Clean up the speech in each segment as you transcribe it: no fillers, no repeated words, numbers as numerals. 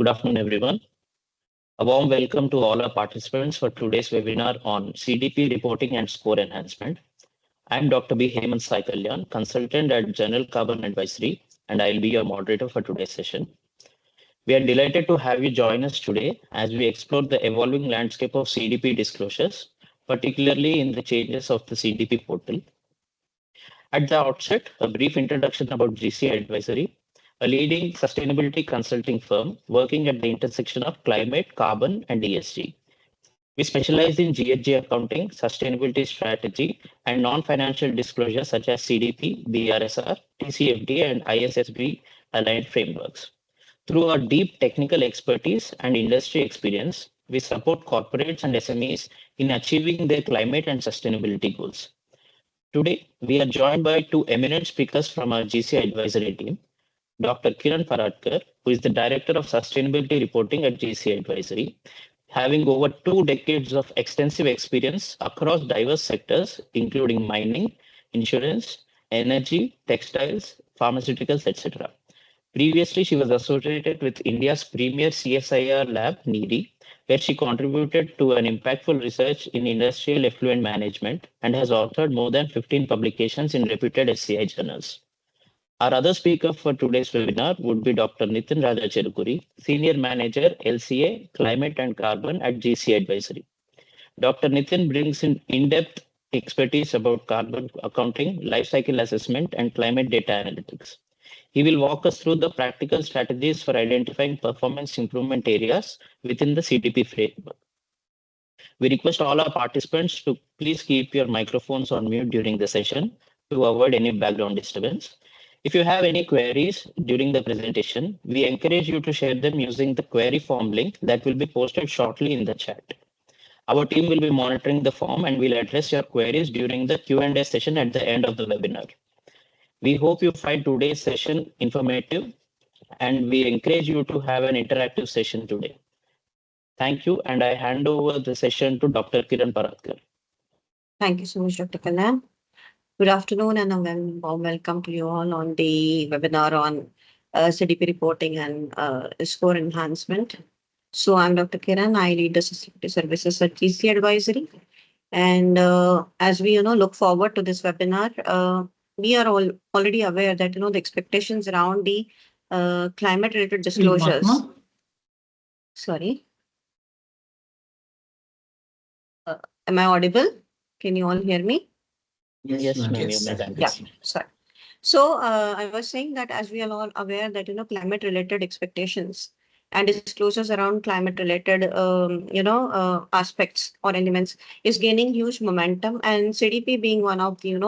Good afternoon, everyone. A warm welcome to all our participants for today's webinar on CDP reporting and score enhancement. I'm Dr. B. Hemanth Kalyan, consultant at General Carbon Advisory, and I'll be your moderator for today's session. We are delighted to have you join us today as we explore the evolving landscape of CDP disclosures, particularly in the changes of the CDP portal. At the outset, a brief introduction about GC Advisory, a leading sustainability consulting firm working at the intersection of climate, carbon, and ESG. We specialize in GHG accounting, sustainability strategy, and non-financial disclosures such as CDP, BRSR, TCFD, and ISSB aligned frameworks. Through our deep technical expertise and industry experience, we support corporates and SMEs in achieving their climate and sustainability goals. Today, we are joined by two eminent speakers from our GC advisory team, Dr. Kiran Paradkar, who is the Director of Sustainability Reporting at GC Advisory, having over 2 decades of extensive experience across diverse sectors, including mining, insurance, energy, textiles, pharmaceuticals, etc. Previously, she was associated with India's premier CSIR lab, NEERI, where she contributed to an impactful research in industrial effluent management and has authored more than 15 publications in reputed SCI journals. Our other speaker for today's webinar would be Dr. Nithin Cherukuri, Senior Manager, LCA, Climate and Carbon at GC Advisory. Dr. Nithin brings in-depth expertise about carbon accounting, life cycle assessment, and climate data analytics. He will walk us through the practical strategies for identifying performance improvement areas within the CDP framework. We request all our participants to please keep your microphones on mute during the session to avoid any background disturbance. If you have any queries during the presentation, we encourage you to share them using the query form link that will be posted shortly in the chat. Our team will be monitoring the form and will address your queries during the Q&A session at the end of the webinar. We hope you find today's session informative, and we encourage you to have an interactive session today. Thank you, and I hand over the session to Dr. Kiran Paradkar. Thank you so much, Dr. Kalyan. Good afternoon and a warm welcome to you all on the webinar on CDP reporting and score enhancement. So I'm Dr. Kiran. I lead the sustainability services at GC Advisory. And as we look forward to this webinar, we are all already aware that the expectations around the climate related disclosures. Sorry. Am I audible? Can you all hear me? Yes, ma'am. Yeah, sorry. So I was saying that as we are all aware that climate related expectations and disclosures around climate related aspects or elements is gaining huge momentum, and CDP being one of the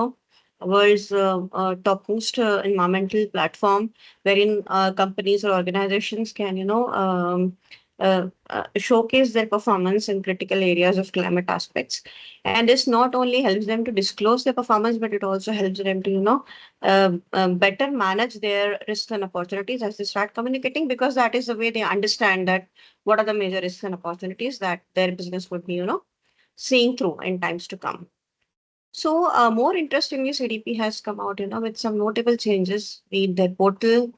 world's topmost environmental platform wherein companies or organizations can showcase their performance in critical areas of climate aspects. And this not only helps them to disclose their performance, but it also helps them to better manage their risks and opportunities as they start communicating, because that is the way they understand that what are the major risks and opportunities that their business would be seeing through in times to come. So more interestingly, CDP has come out with some notable changes, be it their portal,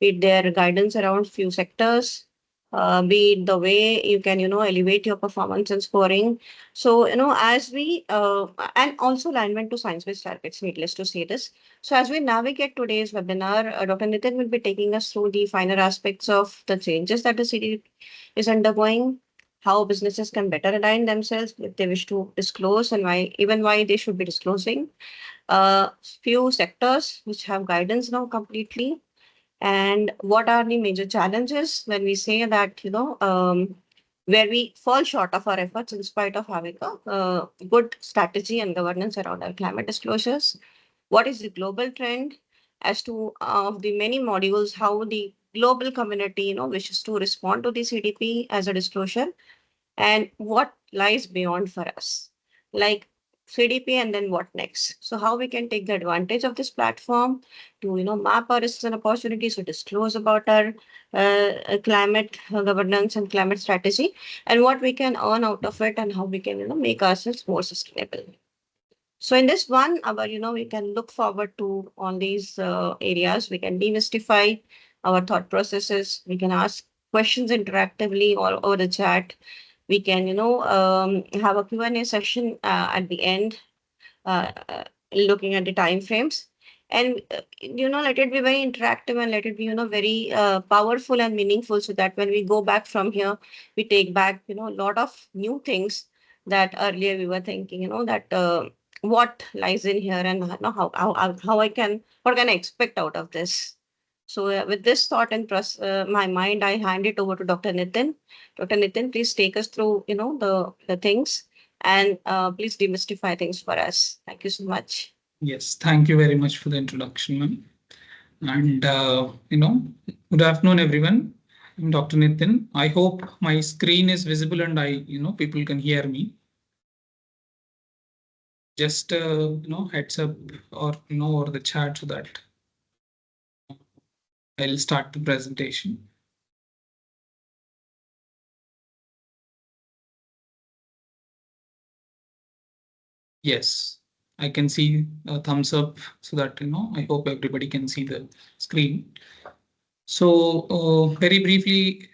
be it their guidance around few sectors, be it the way you can elevate your performance and scoring. So as we and also alignment to science-based targets, needless to say this. So as we navigate today's webinar, Dr. Nithin will be taking us through the finer aspects of the changes that the CDP is undergoing, how businesses can better align themselves if they wish to disclose, and why they should be disclosing. Few sectors which have guidance now completely, and what are the major challenges when we say that where we fall short of our efforts in spite of having a good strategy and governance around our climate disclosures. What is the global trend as to the many modules, how the global community wishes to respond to the CDP as a disclosure, and what lies beyond for us, like CDP and then what next. So how we can take the advantage of this platform to map our risks and opportunities, to disclose about our climate governance and climate strategy, and what we can earn out of it, and how we can make ourselves more sustainable. So in this 1 hour, we can look forward to all these areas. We can demystify our thought processes. We can ask questions interactively or over the chat. We can, have a Q&A session at the end, looking at the time frames. And, let it be very interactive and let it be, very powerful and meaningful so that when we go back from here, we take back, a lot of new things that earlier we were thinking, that what lies in here and how what can I expect out of this. So with this thought in my mind, I hand it over to Dr. Nithin. Dr. Nithin, please take us through, the things and please demystify things for us. Thank you so much. Yes, thank you very much for the introduction, ma'am. And good afternoon, everyone. I'm Dr. Nithin. I hope my screen is visible and people can hear me. Just heads up or over the chat so that I'll start the presentation. Yes, I can see a thumbs up so that I hope everybody can see the screen. So very briefly,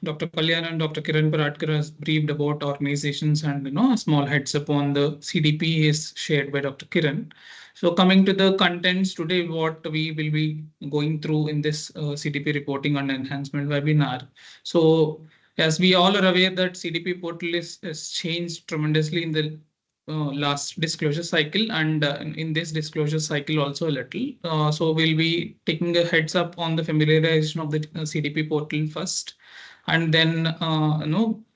Dr. Kalyan and Dr. Kiran Paradkar has briefed about organizations and a small heads up on the CDP is shared by Dr. Kiran. So coming to the contents today, what we will be going through in this CDP reporting and enhancement webinar. So as we all are aware that CDP portal has changed tremendously in the last disclosure cycle and in this disclosure cycle also a little. So we'll be taking a heads up on the familiarization of the CDP portal first, and then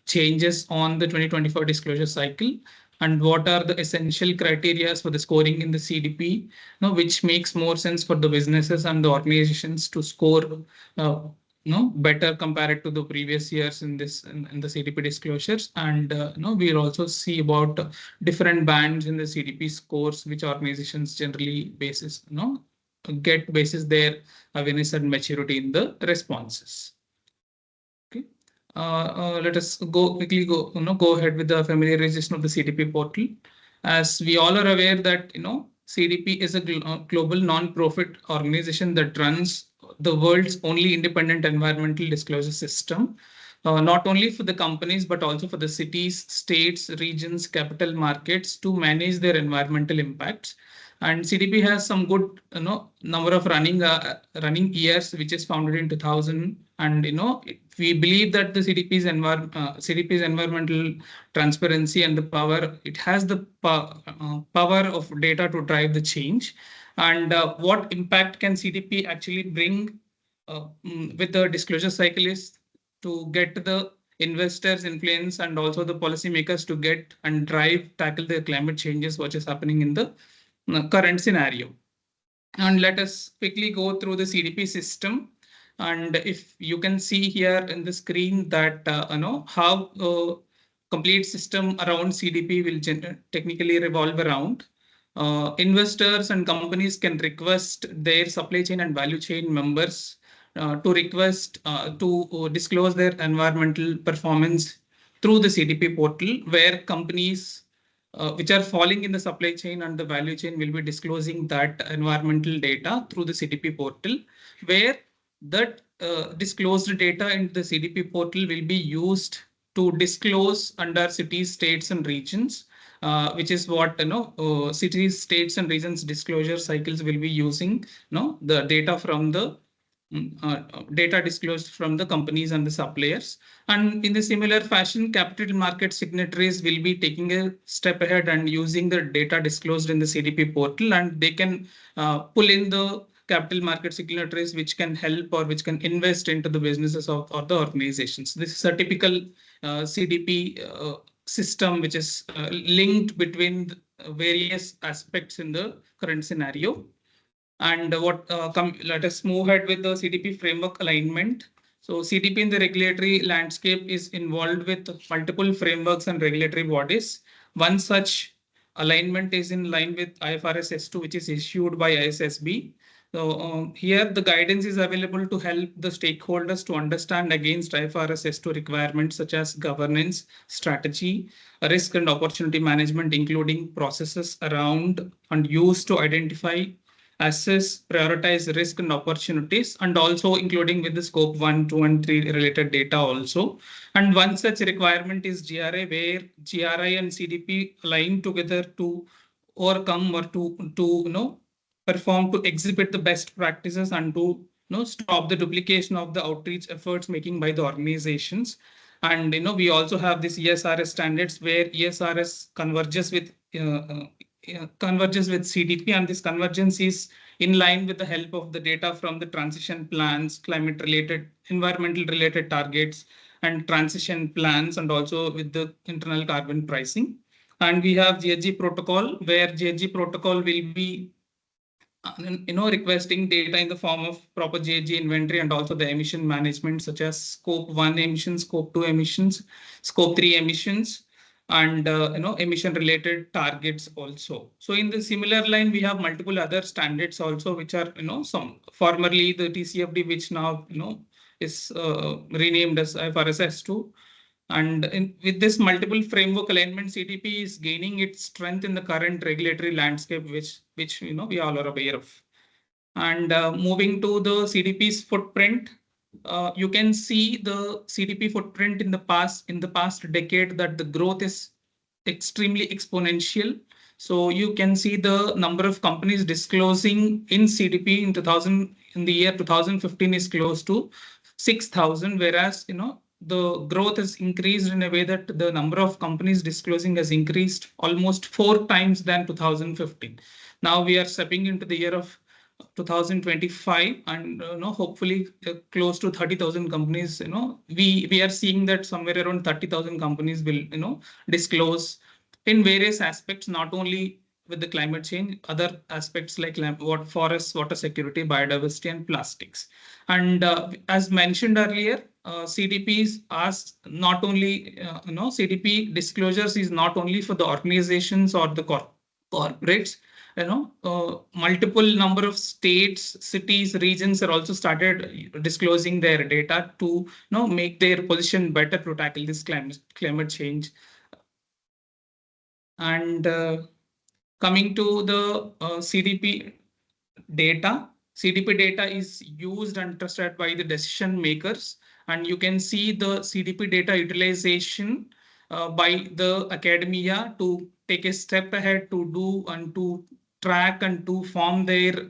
changes on the 2024 disclosure cycle, and what are the essential criteria for the scoring in the CDP, which makes more sense for the businesses and the organizations to score better compared to the previous years in the CDP disclosures. And we'll also see about different bands in the CDP scores, which organizations generally get basis their awareness and maturity in the responses. Okay. Let us quickly go ahead with the familiarization of the CDP portal. As we all are aware that CDP is a global non-profit organization that runs the world's only independent environmental disclosure system, not only for the companies, but also for the cities, states, regions, capital markets to manage their environmental impacts. And CDP has some good number of running years, which is founded in 2000. And we believe that the CDP's environmental transparency and the power, it has the power of data to drive the change. And what impact can CDP actually bring with the disclosure cycle is to get the investors influence and also the policymakers to get and tackle the climate changes, which is happening in the current scenario. And let us quickly go through the CDP system. And if you can see here in the screen that how complete system around CDP will technically revolve around. Investors and companies can request their supply chain and value chain members to request to disclose their environmental performance through the CDP portal, where companies which are falling in the supply chain and the value chain will be disclosing that environmental data through the CDP portal, where that disclosed data in the CDP portal will be used to disclose under cities, states, and regions, which is what cities, states, and regions disclosure cycles will be using the data from the data disclosed from the companies and the suppliers. And in the similar fashion, capital market signatories will be taking a step ahead and using the data disclosed in the CDP portal, and they can pull in the capital market signatories which can help or which can invest into the businesses of or the organizations. This is a typical CDP system which is linked between various aspects in the current scenario. And let us move ahead with the CDP framework alignment. So CDP in the regulatory landscape is involved with multiple frameworks and regulatory bodies. One such alignment is in line with IFRS S2, which is issued by ISSB. So here the guidance is available to help the stakeholders to understand against IFRS S2 requirements such as governance, strategy, risk and opportunity management, including processes around and used to identify assess, prioritize risk and opportunities, and also including with the scope 1, 2, and 3 related data also. And one such requirement is GRI, where GRI and CDP align together to overcome or to perform, to exhibit the best practices and to stop the duplication of the outreach efforts making by the organizations. And we also have this ESRS standards, where ESRS converges with CDP, and this convergence is in line with the help of the data from the transition plans, climate related, environmental related targets, and transition plans, and also with the internal carbon pricing. And we have GHG protocol, where GHG protocol will be requesting data in the form of proper GHG inventory, and also the emission management, such as scope 1 emissions, scope 2 emissions, scope 3 emissions, and emission related targets also. So in the similar line, we have multiple other standards also, which are some formerly the TCFD, which now is renamed as IFRS S2. And with this multiple framework alignment, CDP is gaining its strength in the current regulatory landscape, which we all are aware of. And moving to the CDP's footprint, you can see the CDP footprint in the past decade, that the growth is extremely exponential. So you can see the number of companies disclosing in CDP in the year 2015 is close to 6,000, whereas the growth has increased in a way that the number of companies disclosing has increased almost 4 times than 2015. Now we are stepping into the year of 2025, and hopefully close to 30,000 companies. We are seeing that somewhere around 30,000 companies will disclose in various aspects, not only with the climate change, other aspects like forests, water security, biodiversity, and plastics. And as mentioned earlier, CDPs asked not only CDP disclosures is not only for the organizations or the corporates. Multiple number of states, cities, regions are also started disclosing their data to make their position better to tackle this climate change. And coming to the CDP data, CDP data is used and trusted by the decision makers, and you can see the CDP data utilization by the academia to take a step ahead to do and to track and to form their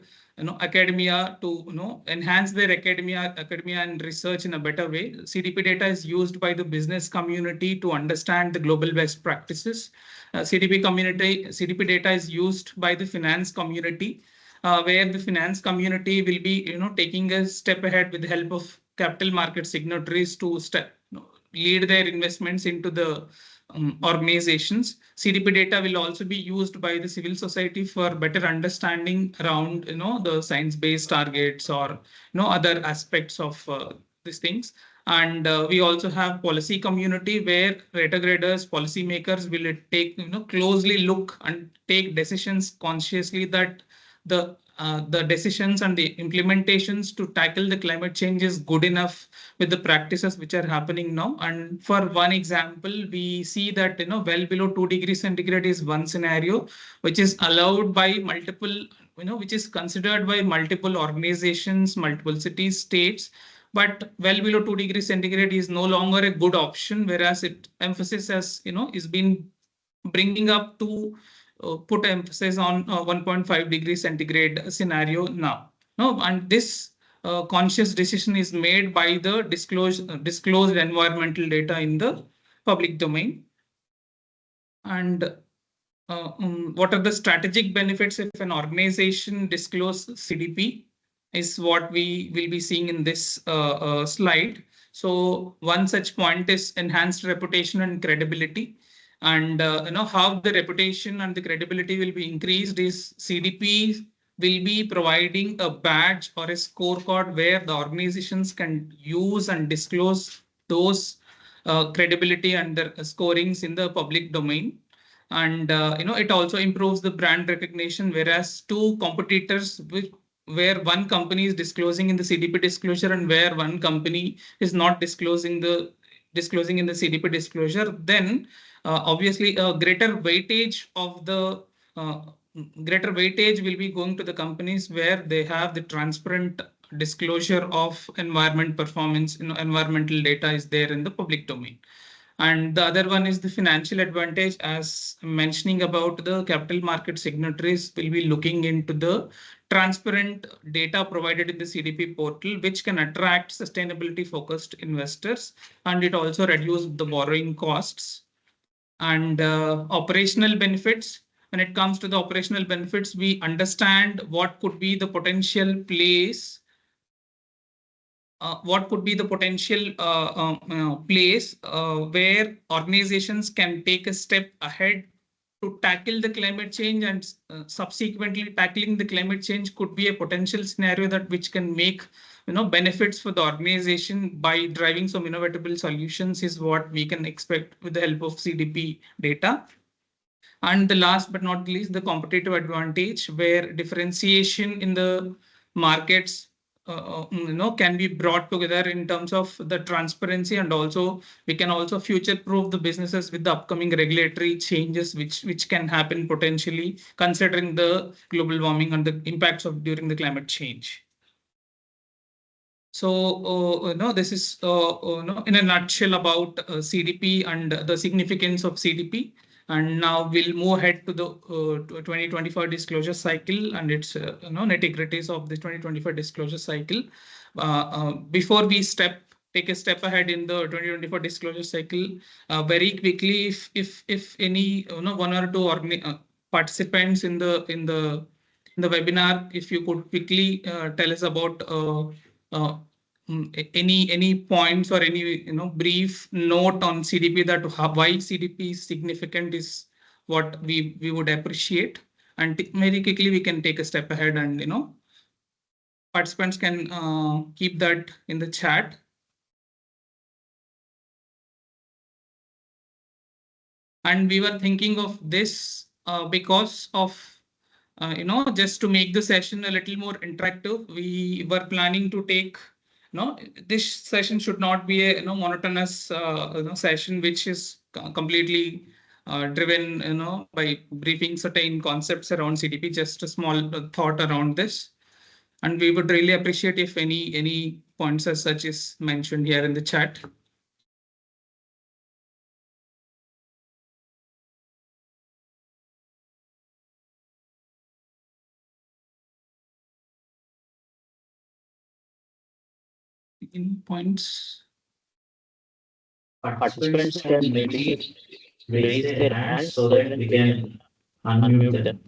academia to enhance their academia and research in a better way. CDP data is used by the business community to understand the global best practices. CDP data is used by the finance community, where the finance community will be taking a step ahead with the help of capital market signatories to lead their investments into the organizations. CDP data will also be used by the civil society for better understanding around the science-based targets or other aspects of these things. And we also have policy community, where retrograders, policymakers will take closely look and take decisions consciously that the decisions and the implementations to tackle the climate change is good enough with the practices which are happening now. And for one example, we see that well below 2 degrees centigrade is one scenario which is allowed by multiple, which is considered by multiple organizations, multiple cities, states. But well below 2 degrees centigrade is no longer a good option, whereas it emphasis has is been bringing up to put emphasis on 1.5 degrees centigrade scenario now. No, and this conscious decision is made by the disclosed environmental data in the public domain. And what are the strategic benefits if an organization discloses CDP is what we will be seeing in this slide. So one such point is enhanced reputation and credibility. And how the reputation and the credibility will be increased is CDP will be providing a badge or a scorecard where the organizations can use and disclose those credibility and the scorings in the public domain. And it also improves the brand recognition, whereas two competitors where one company is disclosing in the CDP disclosure and where one company is not disclosing in the CDP disclosure, then obviously a greater weightage of the greater weightage will be going to the companies where they have the transparent disclosure of environment performance, environmental data is there in the public domain. And the other one is the financial advantage, as mentioning about the capital market signatories will be looking into the transparent data provided in the CDP portal, which can attract sustainability focused investors, and it also reduce the borrowing costs. And operational benefits, when it comes to the operational benefits, we understand what could be the potential place place where organizations can take a step ahead to tackle the climate change, and subsequently tackling the climate change could be a potential scenario that which can make benefits for the organization by driving some innovatable solutions is what we can expect with the help of CDP data. And the last but not least, the competitive advantage, where differentiation in the markets can be brought together in terms of the transparency, and also we can also future proof the businesses with the upcoming regulatory changes which can happen potentially, considering the global warming and the impacts of during the climate change. So this is in a nutshell about CDP and the significance of CDP. And now we'll move ahead to the 2025 disclosure cycle and its nitty-gritties of the 2025 disclosure cycle. Before we take a step ahead in the 2024 disclosure cycle, very quickly, if any one or two participants in the webinar, if you could quickly tell us about any points or any brief note on CDP, that why CDP is significant is what we would appreciate. And very quickly we can take a step ahead, and participants can keep that in the chat. And we were thinking of this because of just to make the session a little more interactive, we were planning to take this session should not be a monotonous session which is completely driven by briefing certain concepts around CDP. Just a small thought around this, and we would really appreciate if any points as such is mentioned here in the chat. Any points? Participants can maybe raise their hands so that we can unmute them.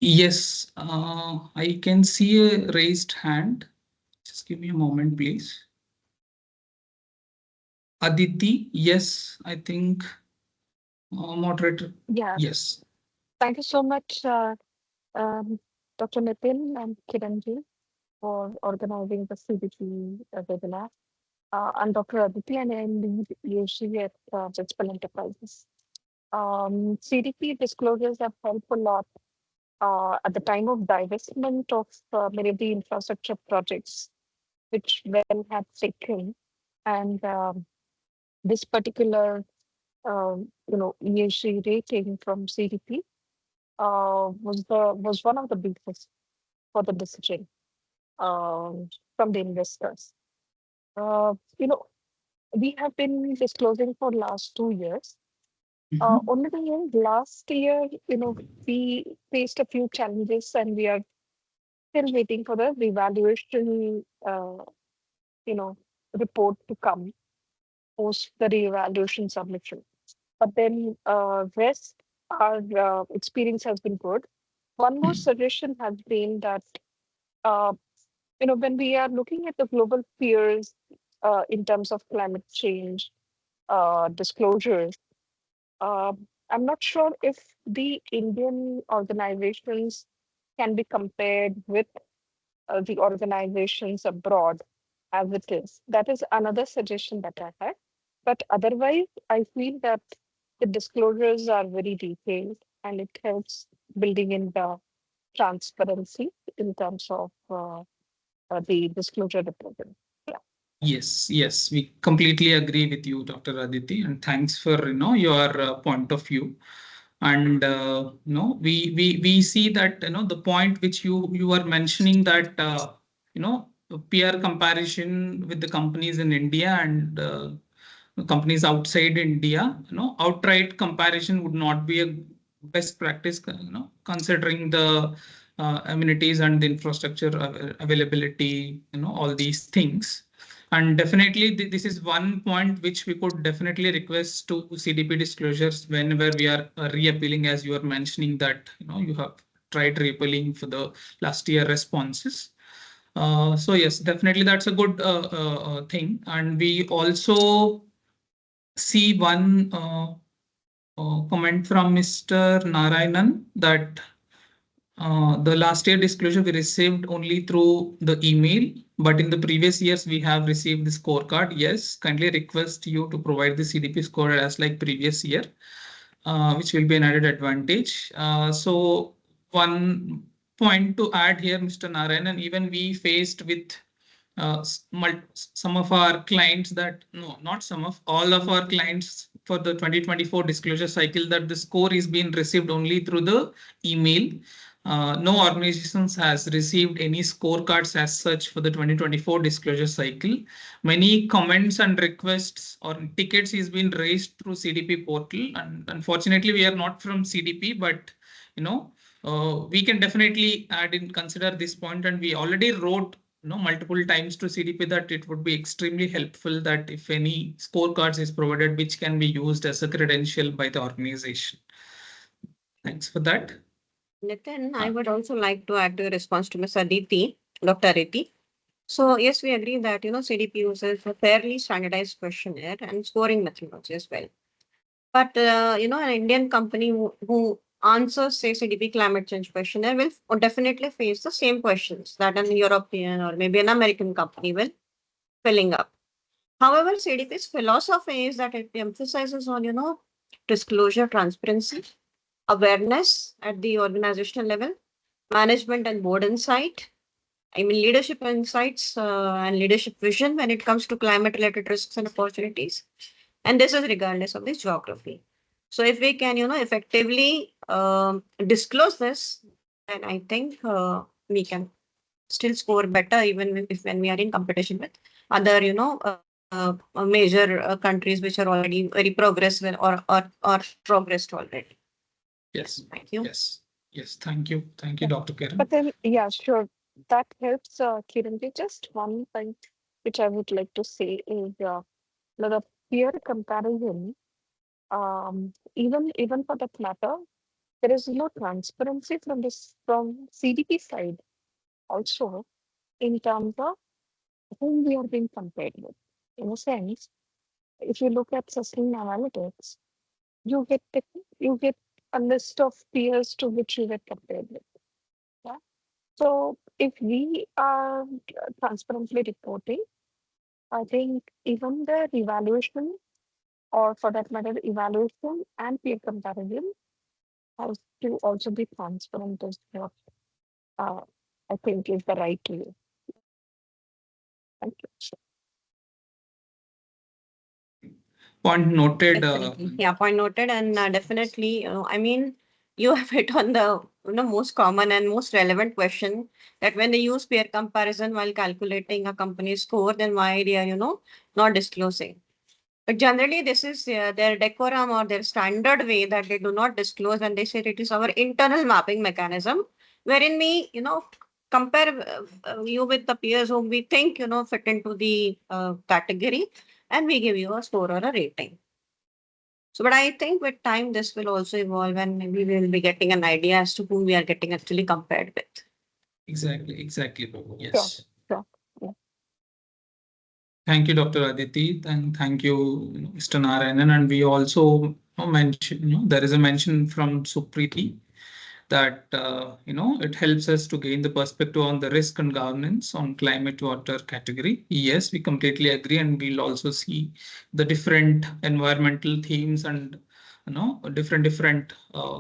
Yes, I can see a raised hand. Just give me a moment, please. Aditi, yes, I think moderator. Yeah. Yes. Thank you so much, Dr. Nithin and Kiran ji, for organizing the CDP webinar. I'm Dr. Aditi, and I lead ESG at Principal Enterprises. CDP disclosures have helped a lot at the time of divestment of many of the infrastructure projects which well had taken, and this particular ESG rating from CDP was one of the basis for the decision from the investors. We have been disclosing for last 2 years. Only thing is, last year, we faced a few challenges, and we are still waiting for the revaluation, report to come post the revaluation submission. But then rest, our experience has been good. One more suggestion has been that, when we are looking at the global peers in terms of climate change disclosures, I'm not sure if the Indian organizations can be compared with the organizations abroad as it is. That is another suggestion that I had. But otherwise, I feel that the disclosures are very detailed and it helps building in the transparency in terms of the disclosure reporting. Yes, we completely agree with you, Dr. Aditi, and thanks for your point of view. And we see that the point which you are mentioning, that peer comparison with the companies in India and companies outside India, outright comparison would not be a best practice, considering the amenities and the infrastructure availability, all these things. And definitely, this is one point which we could definitely request to CDP disclosures whenever we are reappealing, as you are mentioning that you have tried reappealing for the last year responses. So yes, definitely that's a good thing. And we also see one comment from Mr. Narayanan that the last year disclosure we received only through the email, but in the previous years we have received the scorecard. Yes, kindly request you to provide the CDP score as like previous year, which will be an added advantage. So one point to add here, Mr. Narayanan, even we faced with some of our clients that, no, not some of, all of our clients for the 2024 disclosure cycle, that the score is being received only through the email. No organizations has received any scorecards as such for the 2024 disclosure cycle. Many comments and requests or tickets is being raised through CDP portal, and unfortunately we are not from CDP, but we can definitely add in consider this point, and we already wrote multiple times to CDP that it would be extremely helpful that if any scorecards is provided, which can be used as a credential by the organization. Thanks for that. Nithin, I would also like to add to a response to Ms. Aditi, Dr. Aditi. So yes, we agree that CDP uses a fairly standardized questionnaire and scoring methodology as well. But an Indian company who answers, say, CDP climate change questionnaire will definitely face the same questions that an European or maybe an American company will filling up. However, CDP's philosophy is that it emphasizes on disclosure, transparency, awareness at the organizational level, management and board insight. I mean, leadership insights and leadership vision when it comes to climate-related risks and opportunities. And this is regardless of the geography. So if we can, effectively disclose this, then I think we can still score better even if when we are in competition with other, major countries which are already very progressive or progressed already. Yes. Thank you. Yes. Thank you, Dr. Kiran. But then, yeah, sure. That helps, Kiran. Just one thing which I would like to say is the peer comparison. Even for that matter, there is no transparency from CDP side also in terms of whom we are being compared with. In a sense, if you look at Sustainalytics, you get a list of peers to which you get compared with. Yeah. So if we are transparently reporting, I think even the evaluation, or for that matter, evaluation and peer comparison has to also be transparent as what I think is the right way. Thank you. Point noted. Yeah, point noted, and definitely, I mean, you have hit on the most common and most relevant question that when they use peer comparison while calculating a company's score, then why they are not disclosing. But generally, this is their decorum or their standard way that they do not disclose, and they say it is our internal mapping mechanism, wherein we compare you with the peers whom we think fit into the category, and we give you a score or a rating. So, but I think with time, this will also evolve and we will be getting an idea as to whom we are getting actually compared with. Exactly. Sure. Yes. Yeah. Thank you, Dr. Aditi, and thank you, Mr. Narayanan. And we also mention, there is a mention from Supriti that it helps us to gain the perspective on the risk and governance on climate water category. Yes, we completely agree, and we'll also see the different environmental themes and different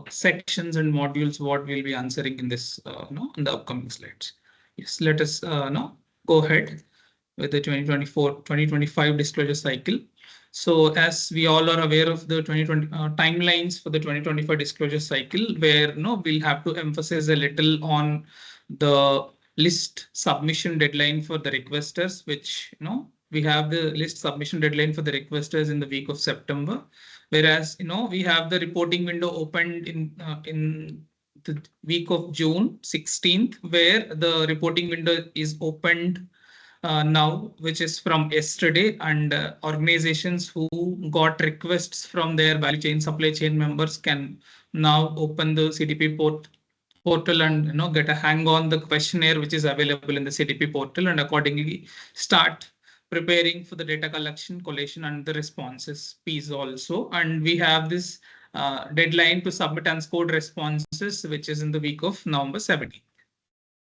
sections and modules what we'll be answering in this in the upcoming slides. Yes, let us go ahead with the 2024-2025 disclosure cycle. So as we all are aware of the 2020 timelines for the 2025 disclosure cycle, where we'll have to emphasize a little on the list submission deadline for the requesters, which we have the list submission deadline for the requesters in the week of September, whereas we have the reporting window opened in the week of June 16th, where the reporting window is opened now, which is from yesterday, and organizations who got requests from their value chain supply chain members can now open the CDP portal and get a hang on the questionnaire which is available in the CDP portal, and accordingly start preparing for the data collection, collation, and the responses piece also. And we have this deadline to submit unscored responses, which is in the week of November 17th.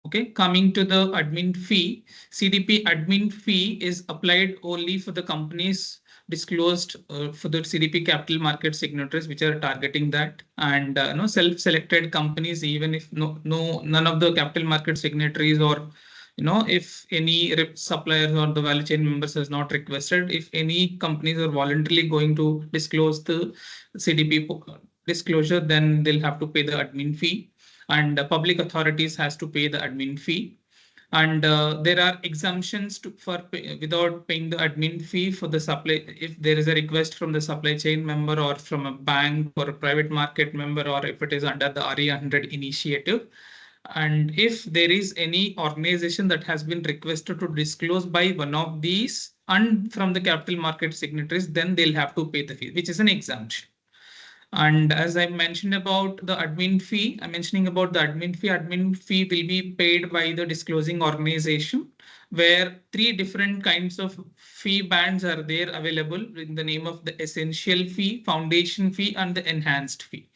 Okay, coming to the admin fee, CDP admin fee is applied only for the companies disclosed for the CDP capital market signatories, which are targeting that, and self-selected companies, even if none of the capital market signatories, or if any suppliers or the value chain members has not requested, if any companies are voluntarily going to disclose the CDP disclosure, then they'll have to pay the admin fee, and public authorities has to pay the admin fee. And there are exemptions without paying the admin fee for the supply, if there is a request from the supply chain member or from a bank or a private market member, or if it is under the RE100 initiative. And if there is any organization that has been requested to disclose by one of these and from the capital market signatories, then they'll have to pay the fee, which is an exemption. And as I mentioned about the admin fee, admin fee will be paid by the disclosing organization, where 3 different kinds of fee bands are there available in the name of the essential fee, foundation fee, and the enhanced fee.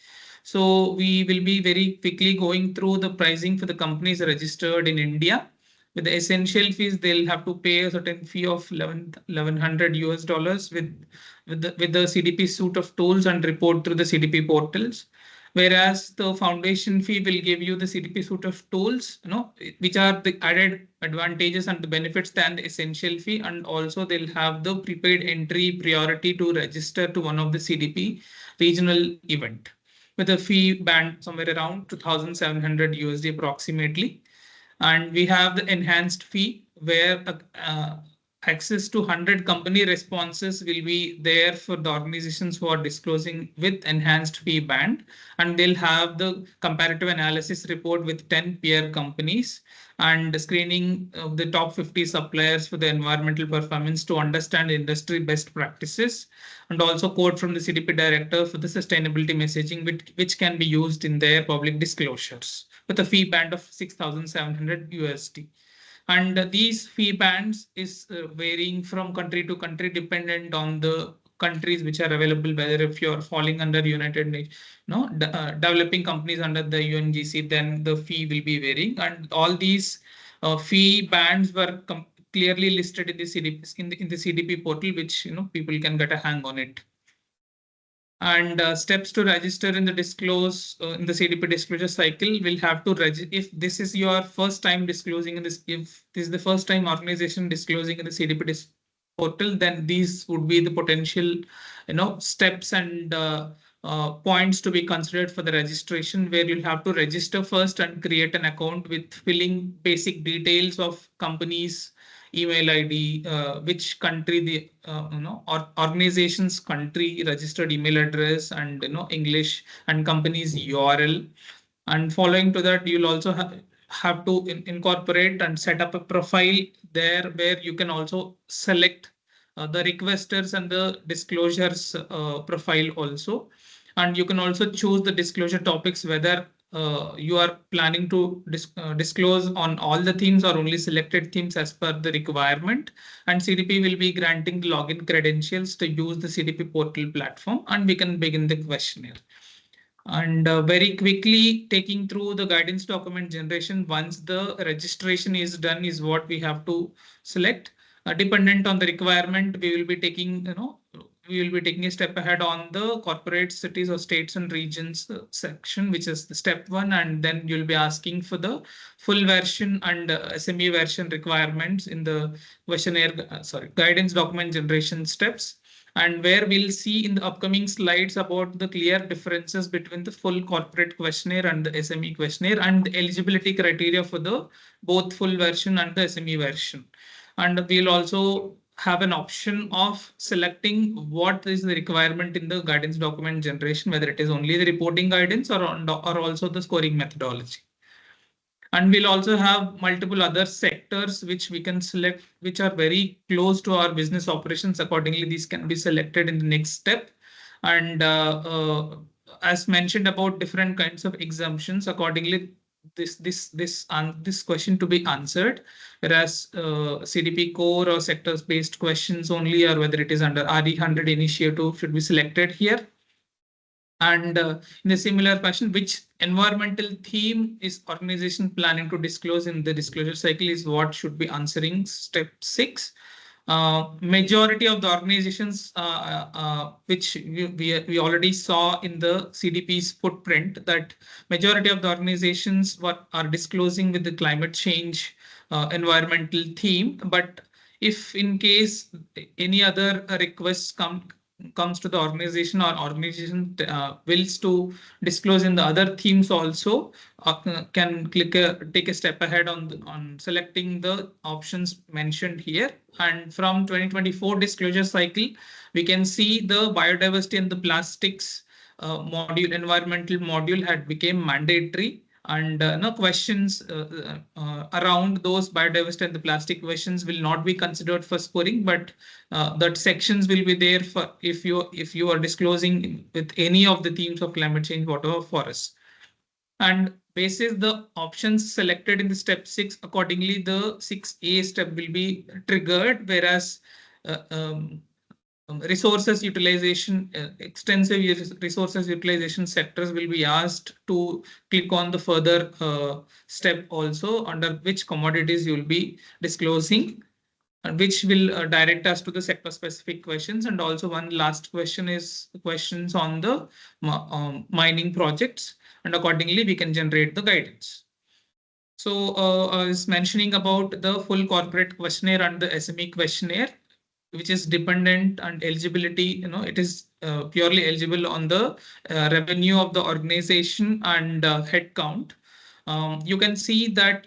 So we will be very quickly going through the pricing for the companies registered in India. With the essential fees, they'll have to pay a certain fee of $1,100 with the CDP suite of tools and report through the CDP portals. Whereas the foundation fee will give you the CDP suite of tools, which are the added advantages and the benefits than the essential fee. And also they'll have the prepaid entry priority to register to one of the CDP regional event, with a fee band somewhere around $2,700 approximately. And we have the enhanced fee, where access to 100 company responses will be there for the organizations who are disclosing with enhanced fee band, and they'll have the comparative analysis report with 10 peer companies and screening of the top 50 suppliers for the environmental performance to understand industry best practices, and also quote from the CDP director for the sustainability messaging, which can be used in their public disclosures, with a fee band of $6,700. And these fee bands is varying from country to country, dependent on the countries which are available, whether if you're falling under United Nations, developing companies under the UNGC, then the fee will be varying. And all these fee bands were clearly listed in the CDP, in the CDP portal, which people can get a hang on it. And steps to register in the in the CDP disclosure cycle will have to register. If this is your first time disclosing in this, if this is the first time organization disclosing in the CDP portal, then these would be the potential steps and points to be considered for the registration, where you'll have to register first and create an account with filling basic details of companies, email ID, which country the or organization's country, registered email address, and English, and company's URL. And following to that, you'll also have to incorporate and set up a profile there, where you can also select the requesters and the disclosures profile also. And you can also choose the disclosure topics, whether you are planning to disclose on all the themes or only selected themes as per the requirement. And CDP will be granting login credentials to use the CDP portal platform, and we can begin the questionnaire. And very quickly taking through the guidance document generation, once the registration is done, is what we have to select. Dependent on the requirement, we will be taking, we will be taking a step ahead on the corporate cities or states and regions section, which is the step 1. And then you'll be asking for the full version and SME version requirements in the questionnaire, guidance document generation steps. And where we'll see in the upcoming slides about the clear differences between the full corporate questionnaire and the SME questionnaire, and the eligibility criteria for the both full version and the SME version. And we'll also have an option of selecting what is the requirement in the guidance document generation, whether it is only the reporting guidance or also the scoring methodology. And we'll also have multiple other sectors which we can select, which are very close to our business operations. Accordingly, these can be selected in the next step. And as mentioned about different kinds of exemptions, accordingly, this question to be answered, whereas CDP core or sectors based questions only, or whether it is under RE100 initiative, should be selected here. And in a similar fashion, which environmental theme is organization planning to disclose in the disclosure cycle is what should be answering step 6. Majority of the organizations which we already saw in the CDP's footprint, that majority of the organizations are disclosing with the climate change environmental theme. But if in case any other requests comes to the organization, or organization wills to disclose in the other themes also, can take a step ahead on selecting the options mentioned here. And from 2024 disclosure cycle, we can see the biodiversity and the plastics module, environmental module, had become mandatory. And no questions around those biodiversity and the plastic questions will not be considered for scoring, but that sections will be there for if you are disclosing with any of the themes of climate change, whatever, forest. And basis the options selected in the step 6, accordingly the 6A step will be triggered, whereas resources utilization, extensive resources utilization sectors will be asked to click on the further step also, under which commodities you will be disclosing, and which will direct us to the sector specific questions. And also one last question is questions on the mining projects, and accordingly we can generate the guidance. So I was mentioning about the full corporate questionnaire and the SME questionnaire, which is dependent on eligibility. It is purely eligible on the revenue of the organization and head count. You can see that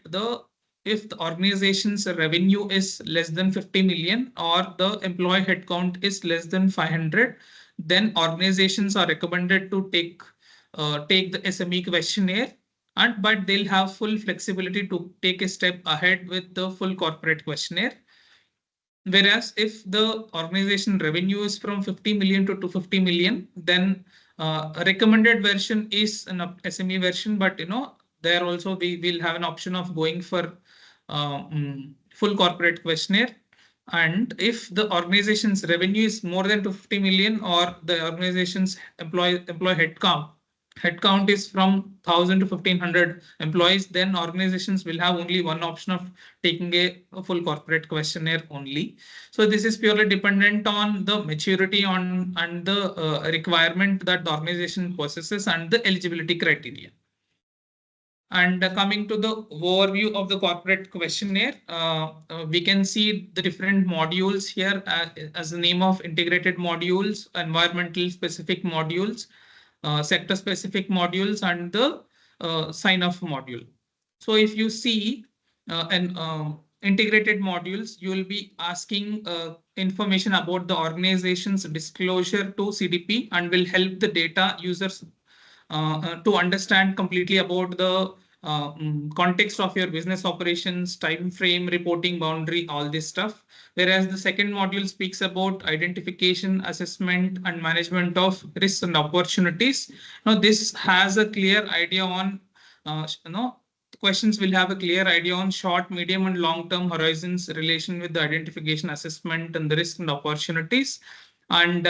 if the organization's revenue is less than 50 million or the employee headcount is less than 500, then organizations are recommended to take the SME questionnaire, but they'll have full flexibility to take a step ahead with the full corporate questionnaire. Whereas if the organization revenue is from 50 million to 250 million, then a recommended version is an SME version, but there also we will have an option of going for full corporate questionnaire. And if the organization's revenue is more than 250 million, or the organization's employee headcount is from 1,000 to 1,500 employees, then organizations will have only one option of taking a full corporate questionnaire only. So this is purely dependent on the maturity and the requirement that the organization possesses and the eligibility criteria. And coming to the overview of the corporate questionnaire, we can see the different modules here as the name of integrated modules, environmental specific modules, sector specific modules, and the sign off module. So if you see integrated modules, you will be asking information about the organization's disclosure to CDP, and will help the data users to understand completely about the context of your business operations, time frame, reporting boundary, all this stuff. Whereas the second module speaks about identification, assessment, and management of risks and opportunities. Now, this has a clear idea on questions will have a clear idea on short, medium, and long-term horizons relation with the identification, assessment, and the risk and opportunities. And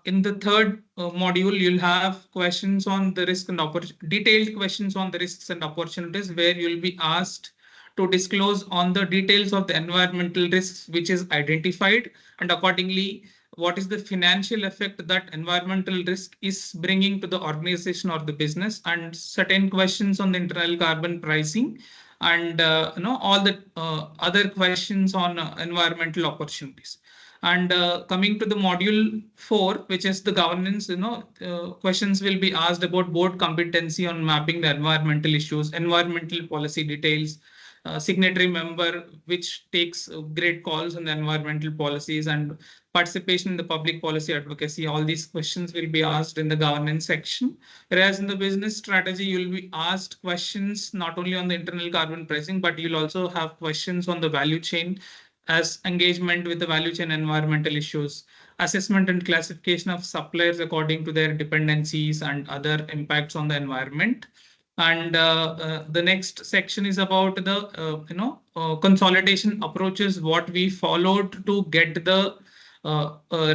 in the third module, you'll have questions on the risk and detailed questions on the risks and opportunities, where you'll be asked to disclose on the details of the environmental risks which is identified, and accordingly what is the financial effect that environmental risk is bringing to the organization or the business, and certain questions on the internal carbon pricing, and all the other questions on environmental opportunities. And coming to the module 4, which is the governance, questions will be asked about board competency on mapping the environmental issues, environmental policy details, signatory member which takes great calls on the environmental policies, and participation in the public policy advocacy. All these questions will be asked in the governance section. Whereas in the business strategy, you'll be asked questions not only on the internal carbon pricing, but you'll also have questions on the value chain, as engagement with the value chain environmental issues, assessment and classification of suppliers according to their dependencies and other impacts on the environment. And the next section is about the consolidation approaches, what we followed to get the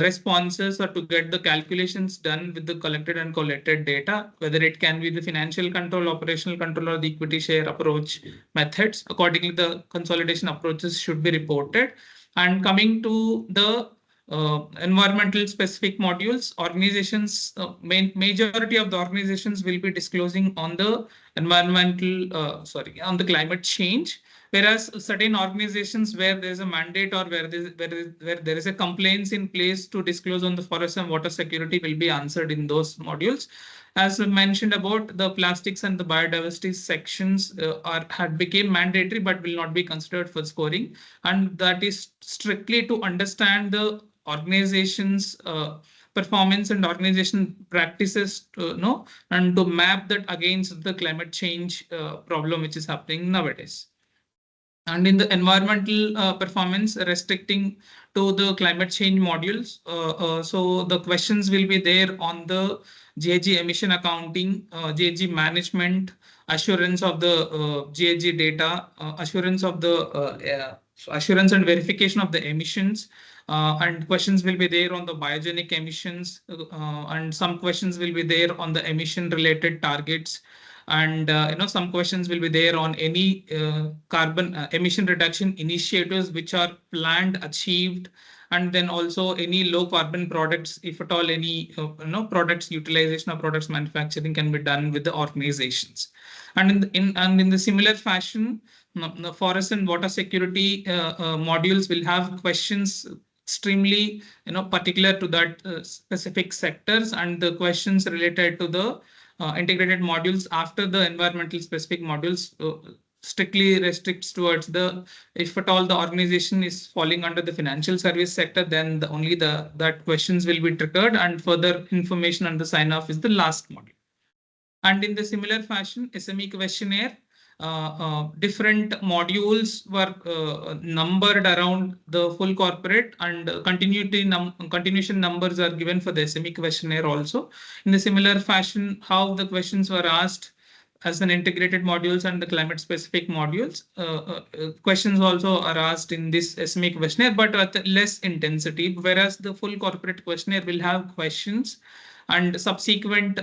responses or to get the calculations done with the collected and collated data, whether it can be the financial control, operational control, or the equity share approach methods. Accordingly, the consolidation approaches should be reported. And coming to the environmental specific modules, organizations, majority of the organizations will be disclosing on the on the climate change. Whereas certain organizations where there is a mandate or where there is a complaints in place to disclose on the forest and water security will be answered in those modules. As mentioned about the plastics and the biodiversity sections had become mandatory but will not be considered for scoring. And that is strictly to understand the organization's performance and organization practices and to map that against the climate change problem which is happening nowadays. And in the environmental performance, restricting to the climate change modules. So the questions will be there on the GHG emission accounting, GHG management, assurance of the GHG data, assurance of the assurance and verification of the emissions. And questions will be there on the biogenic emissions, and some questions will be there on the emission related targets. And some questions will be there on any carbon emission reduction initiatives which are planned, achieved, and then also any low carbon products, if at all any products utilization or products manufacturing can be done with the organizations. And in the similar fashion, the forest and water security modules will have questions extremely particular to that specific sectors, and the questions related to the integrated modules after the environmental specific modules strictly restricts towards the, if at all the organization is falling under the financial service sector, then only that questions will be triggered, and further information and the sign off is the last module. And in the similar fashion, SME questionnaire, different modules were numbered around the full corporate, and continuation numbers are given for the SME questionnaire also. In the similar fashion, how the questions were asked as an integrated modules and the climate specific modules, questions also are asked in this SME questionnaire, but at less intensity, whereas the full corporate questionnaire will have questions and subsequent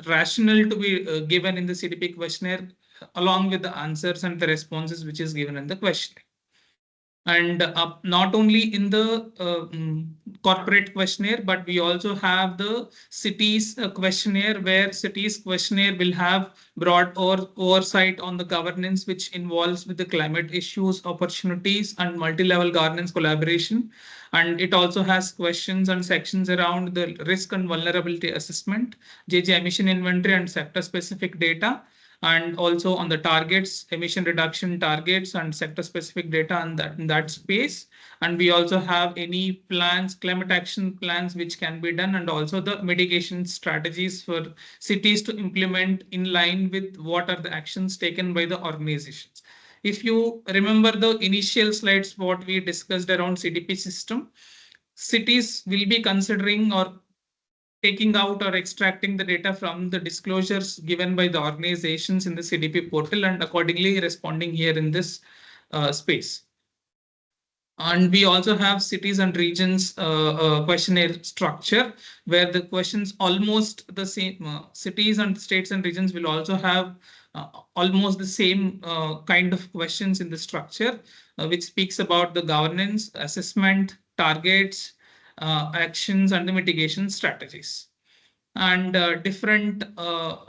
rationale to be given in the CDP questionnaire, along with the answers and the responses which is given in the questionnaire. And not only in the corporate questionnaire, but we also have the cities questionnaire, where cities questionnaire will have broad oversight on the governance, which involves with the climate issues, opportunities, and multi-level governance collaboration. And it also has questions and sections around the risk and vulnerability assessment, GHG emission inventory, and sector-specific data, and also on the targets, emission reduction targets, and sector-specific data in that space. And we also have any plans, climate action plans, which can be done, and also the mitigation strategies for cities to implement in line with what are the actions taken by the organizations. If you remember the initial slides, what we discussed around CDP system, cities will be considering or taking out or extracting the data from the disclosures given by the organizations in the CDP portal and accordingly responding here in this space. And we also have cities and regions questionnaire structure, where the questions almost the same. Cities and states and regions will also have almost the same kind of questions in the structure, which speaks about the governance, assessment, targets, actions, and the mitigation strategies. And different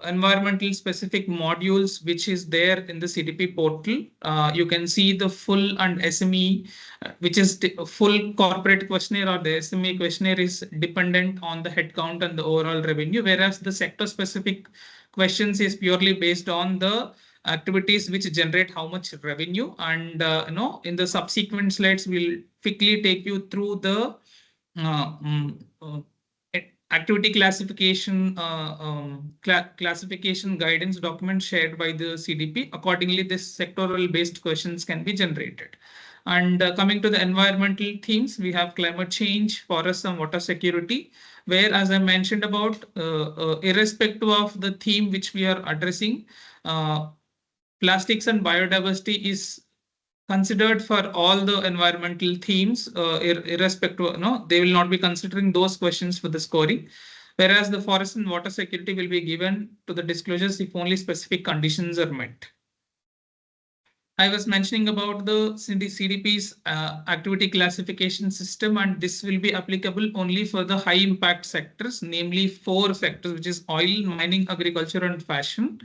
environmental specific modules which is there in the CDP portal. You can see the full and SME, which is full corporate questionnaire, or the SME questionnaire is dependent on the headcount and the overall revenue, whereas the sector specific questions is purely based on the activities which generate how much revenue. And in the subsequent slides, we'll quickly take you through the activity classification classification guidance document shared by the CDP. Accordingly, this sectoral based questions can be generated. And coming to the environmental themes, we have climate change, forest and water security, where, as I mentioned about, irrespective of the theme which we are addressing, plastics and biodiversity is considered for all the environmental themes, irrespective, they will not be considering those questions for the scoring, whereas the forest and water security will be given to the disclosures if only specific conditions are met. I was mentioning about the CDP's activity classification system, and this will be applicable only for the high impact sectors, namely 4 sectors, which is oil, mining, agriculture, and fashion,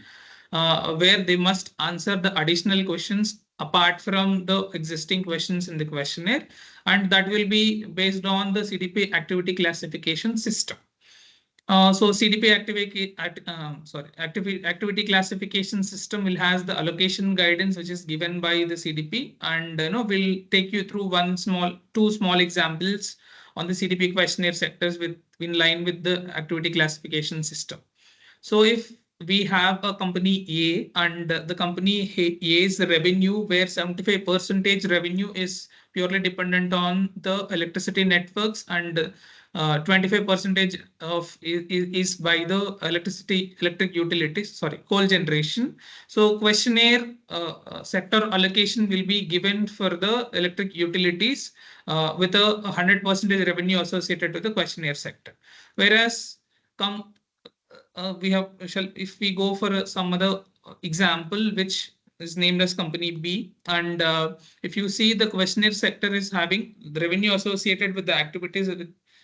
where they must answer the additional questions apart from the existing questions in the questionnaire, and that will be based on the CDP activity classification system. So CDP activity classification system will has the allocation guidance which is given by the CDP, and we'll take you through two small examples on the CDP questionnaire sectors in line with the activity classification system. So if we have a company A, and the company A's revenue, where 75% revenue is purely dependent on the electricity networks, and 25% of is by the electric utilities, coal generation. So questionnaire sector allocation will be given for the electric utilities with a 100% revenue associated to the questionnaire sector. Whereas if we go for some other example, which is named as company B, and if you see the questionnaire sector is having the revenue associated with the activities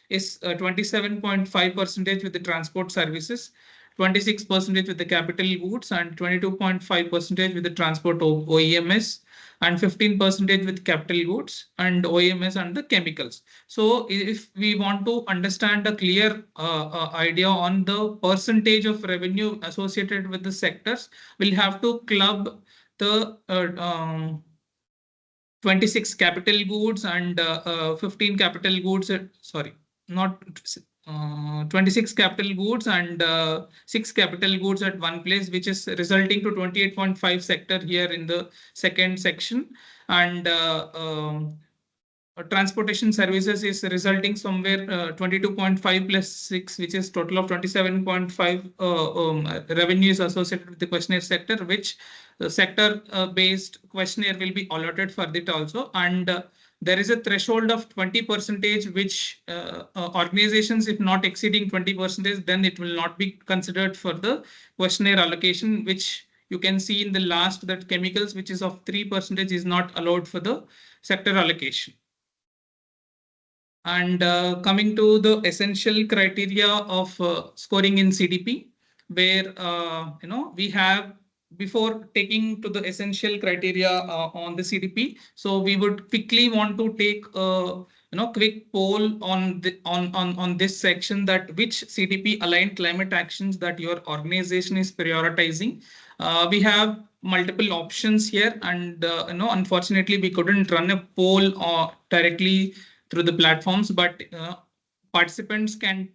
is 27.5% with the transport services, 26% with the capital goods, and 22.5% with the transport OEMs, and 15% with capital goods and OEMs and the chemicals. So if we want to understand a clear idea on the percentage of revenue associated with the sectors, we'll have to club the 26 capital goods and 15 capital goods, 26 capital goods and 6 capital goods at one place, which is resulting to 28.5 sector here in the second section. And transportation services is resulting somewhere 22.5 plus 6, which is total of 27.5 revenues associated with the questionnaire sector, which the sector based questionnaire will be allotted for it also. And there is a threshold of 20%, which organizations, if not exceeding 20%, then it will not be considered for the questionnaire allocation, which you can see in the last, that chemicals, which is of 3%, is not allowed for the sector allocation. And coming to the essential criteria of scoring in CDP, where we have, before taking to the essential criteria on the CDP, so we would quickly want to take a quick poll on this section, that which CDP aligned climate actions that your organization is prioritizing. We have multiple options here, and unfortunately we couldn't run a poll directly through the platforms, but participants can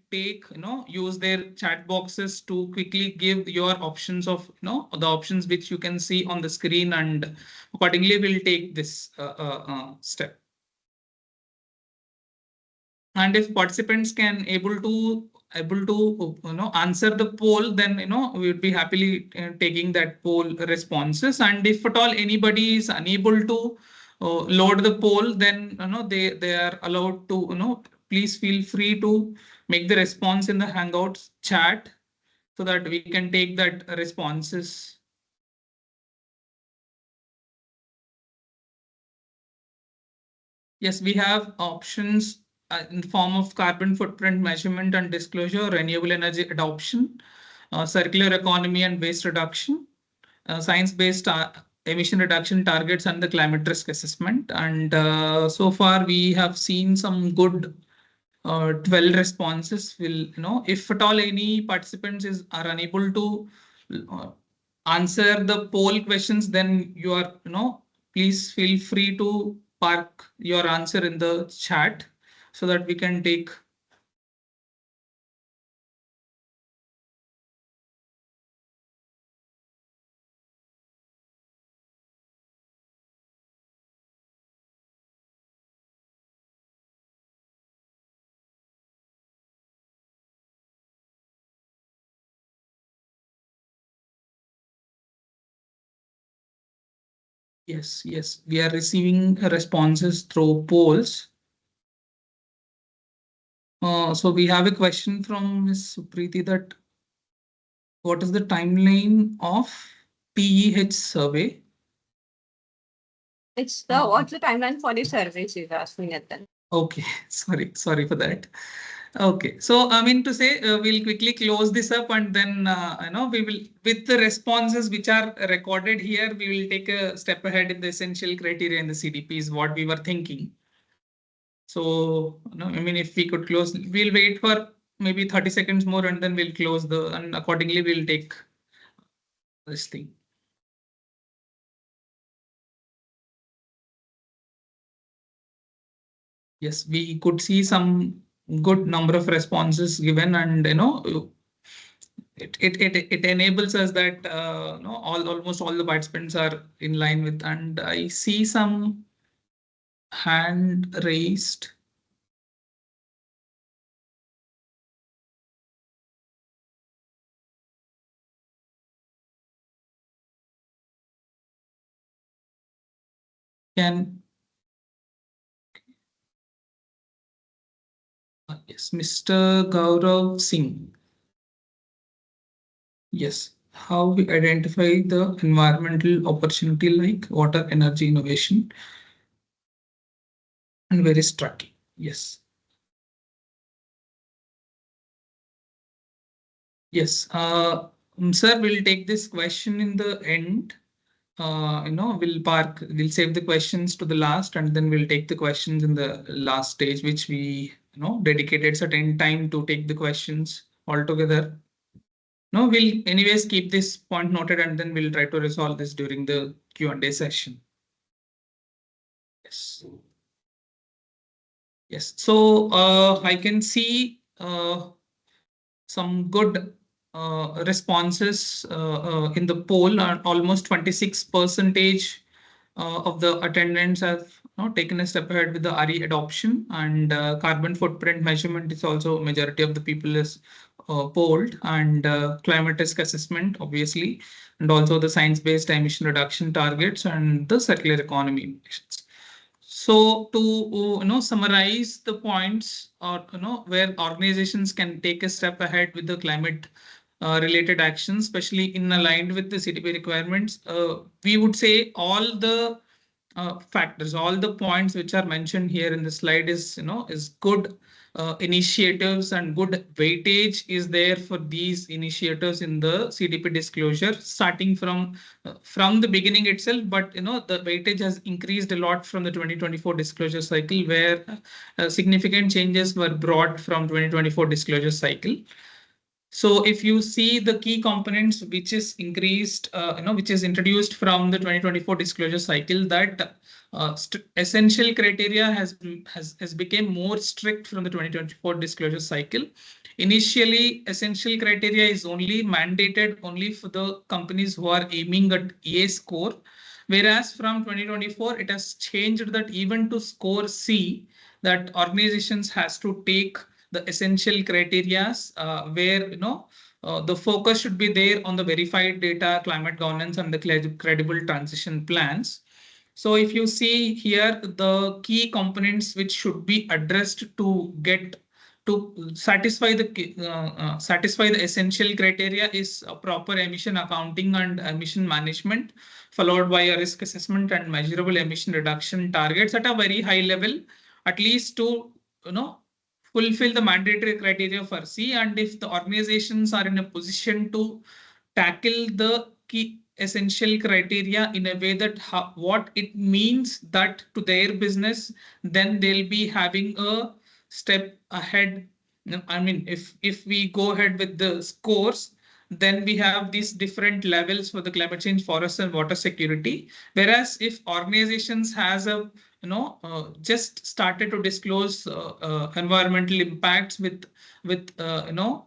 use their chat boxes to quickly give your options of the options which you can see on the screen, and accordingly we'll take this step. And if participants can able to able to answer the poll, then we would be happily taking that poll responses. And if at all anybody is unable to load the poll, then they are allowed to please feel free to make the response in the Hangouts chat so that we can take that responses. Yes, we have options in the form of carbon footprint measurement and disclosure, renewable energy adoption, circular economy and waste reduction, science-based emission reduction targets, and the climate risk assessment. And so far we have seen some good 12 responses. Will if at all any participants are unable to answer the poll questions, then you are please feel free to park your answer in the chat so that we can take. Yes, yes, we are receiving responses through polls. So we have a question from Ms. Supriti that what is the timeline of PEH survey? It's the what's the timeline for the surveys you're asking at then? Okay, sorry for that. Okay, so I mean to say we'll quickly close this up, and then we will, with the responses which are recorded here, we will take a step ahead in the essential criteria in the CDP is what we were thinking. So I mean, if we could close, we'll wait for maybe 30 seconds more, and then we'll close and accordingly we'll take this thing. Yes, we could see some good number of responses given, and it enables us that almost all the participants are in line with, and I see some hand raised. Can yes, Mr. Gaurav Singh. Yes, how we identify the environmental opportunity like water, energy, innovation, and where is tracking? Yes. Yes, sir, we'll take this question in the end. We'll save the questions to the last, and then we'll take the questions in the last stage, which we dedicated certain time to take the questions altogether. No, we'll anyways keep this point noted, and then we'll try to resolve this during the Q&A session. Yes. Yes. So I can see some good responses in the poll. Almost 26% of the attendants have taken a step ahead with the RE adoption, and carbon footprint measurement is also majority of the people is polled, and climate risk assessment, obviously, and also the science-based emission reduction targets and the circular economy emissions. So to summarize the points, or where organizations can take a step ahead with the climate related actions, especially in aligned with the CDP requirements, we would say all the factors, all the points which are mentioned here in the slide is good initiatives, and good weightage is there for these initiatives in the CDP disclosure, starting from the beginning itself. But the weightage has increased a lot from the 2024 disclosure cycle, where significant changes were brought from 2024 disclosure cycle. So if you see the key components which is increased, which is introduced from the 2024 disclosure cycle, that essential criteria has become more strict from the 2024 disclosure cycle. Initially, essential criteria is only mandated only for the companies who are aiming at A score, whereas from 2024 it has changed that even to score C, that organizations has to take the essential criteria where the focus should be there on the verified data, climate governance, and the credible transition plans. So if you see here, the key components which should be addressed to satisfy the essential criteria is a proper emission accounting and emission management, followed by a risk assessment and measurable emission reduction targets at a very high level, at least to fulfill the mandatory criteria for C. And if the organizations are in a position to tackle the key essential criteria in a way that what it means that to their business, then they'll be having a step ahead. I mean, if we go ahead with the scores, then we have these different levels for the climate change, forest and water security. Whereas if organizations has a just started to disclose environmental impacts with uh,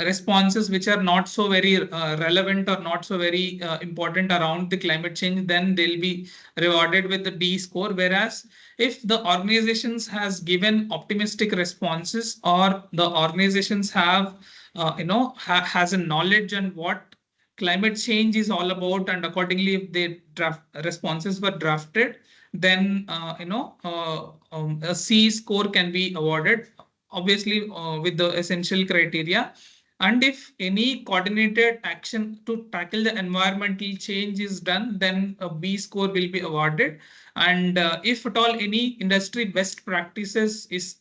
responses which are not so very relevant or not so very important around the climate change, then they'll be rewarded with the D score. Whereas if the organizations has given optimistic responses, or the organizations have has a knowledge on what climate change is all about, and accordingly if the draft responses were drafted, then a C score can be awarded, obviously with the essential criteria. And if any coordinated action to tackle the environmental change is done, then a B score will be awarded. And if at all any industry best practices is,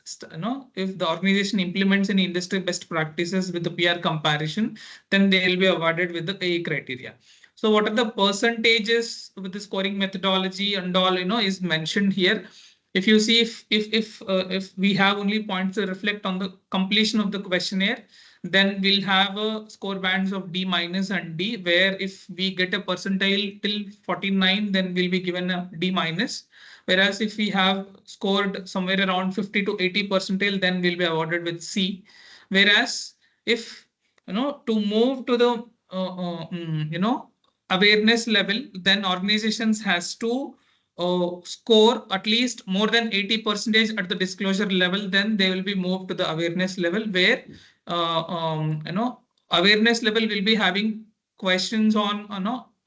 if the organization implements any industry best practices with the peer comparison, then they will be awarded with the A criteria. So what are the percentages with the scoring methodology and all, is mentioned here. If you see, if we have only points to reflect on the completion of the questionnaire, then we'll have a score bands of D minus and D, where if we get a percentile till 49, then we'll be given a D minus. Whereas if we have scored somewhere around 50 to 80 percentile, then we'll be awarded with C. Whereas if, to move to the, awareness level, then organizations has to score at least more than 80% at the disclosure level, then they will be moved to the awareness level, where awareness level will be having questions on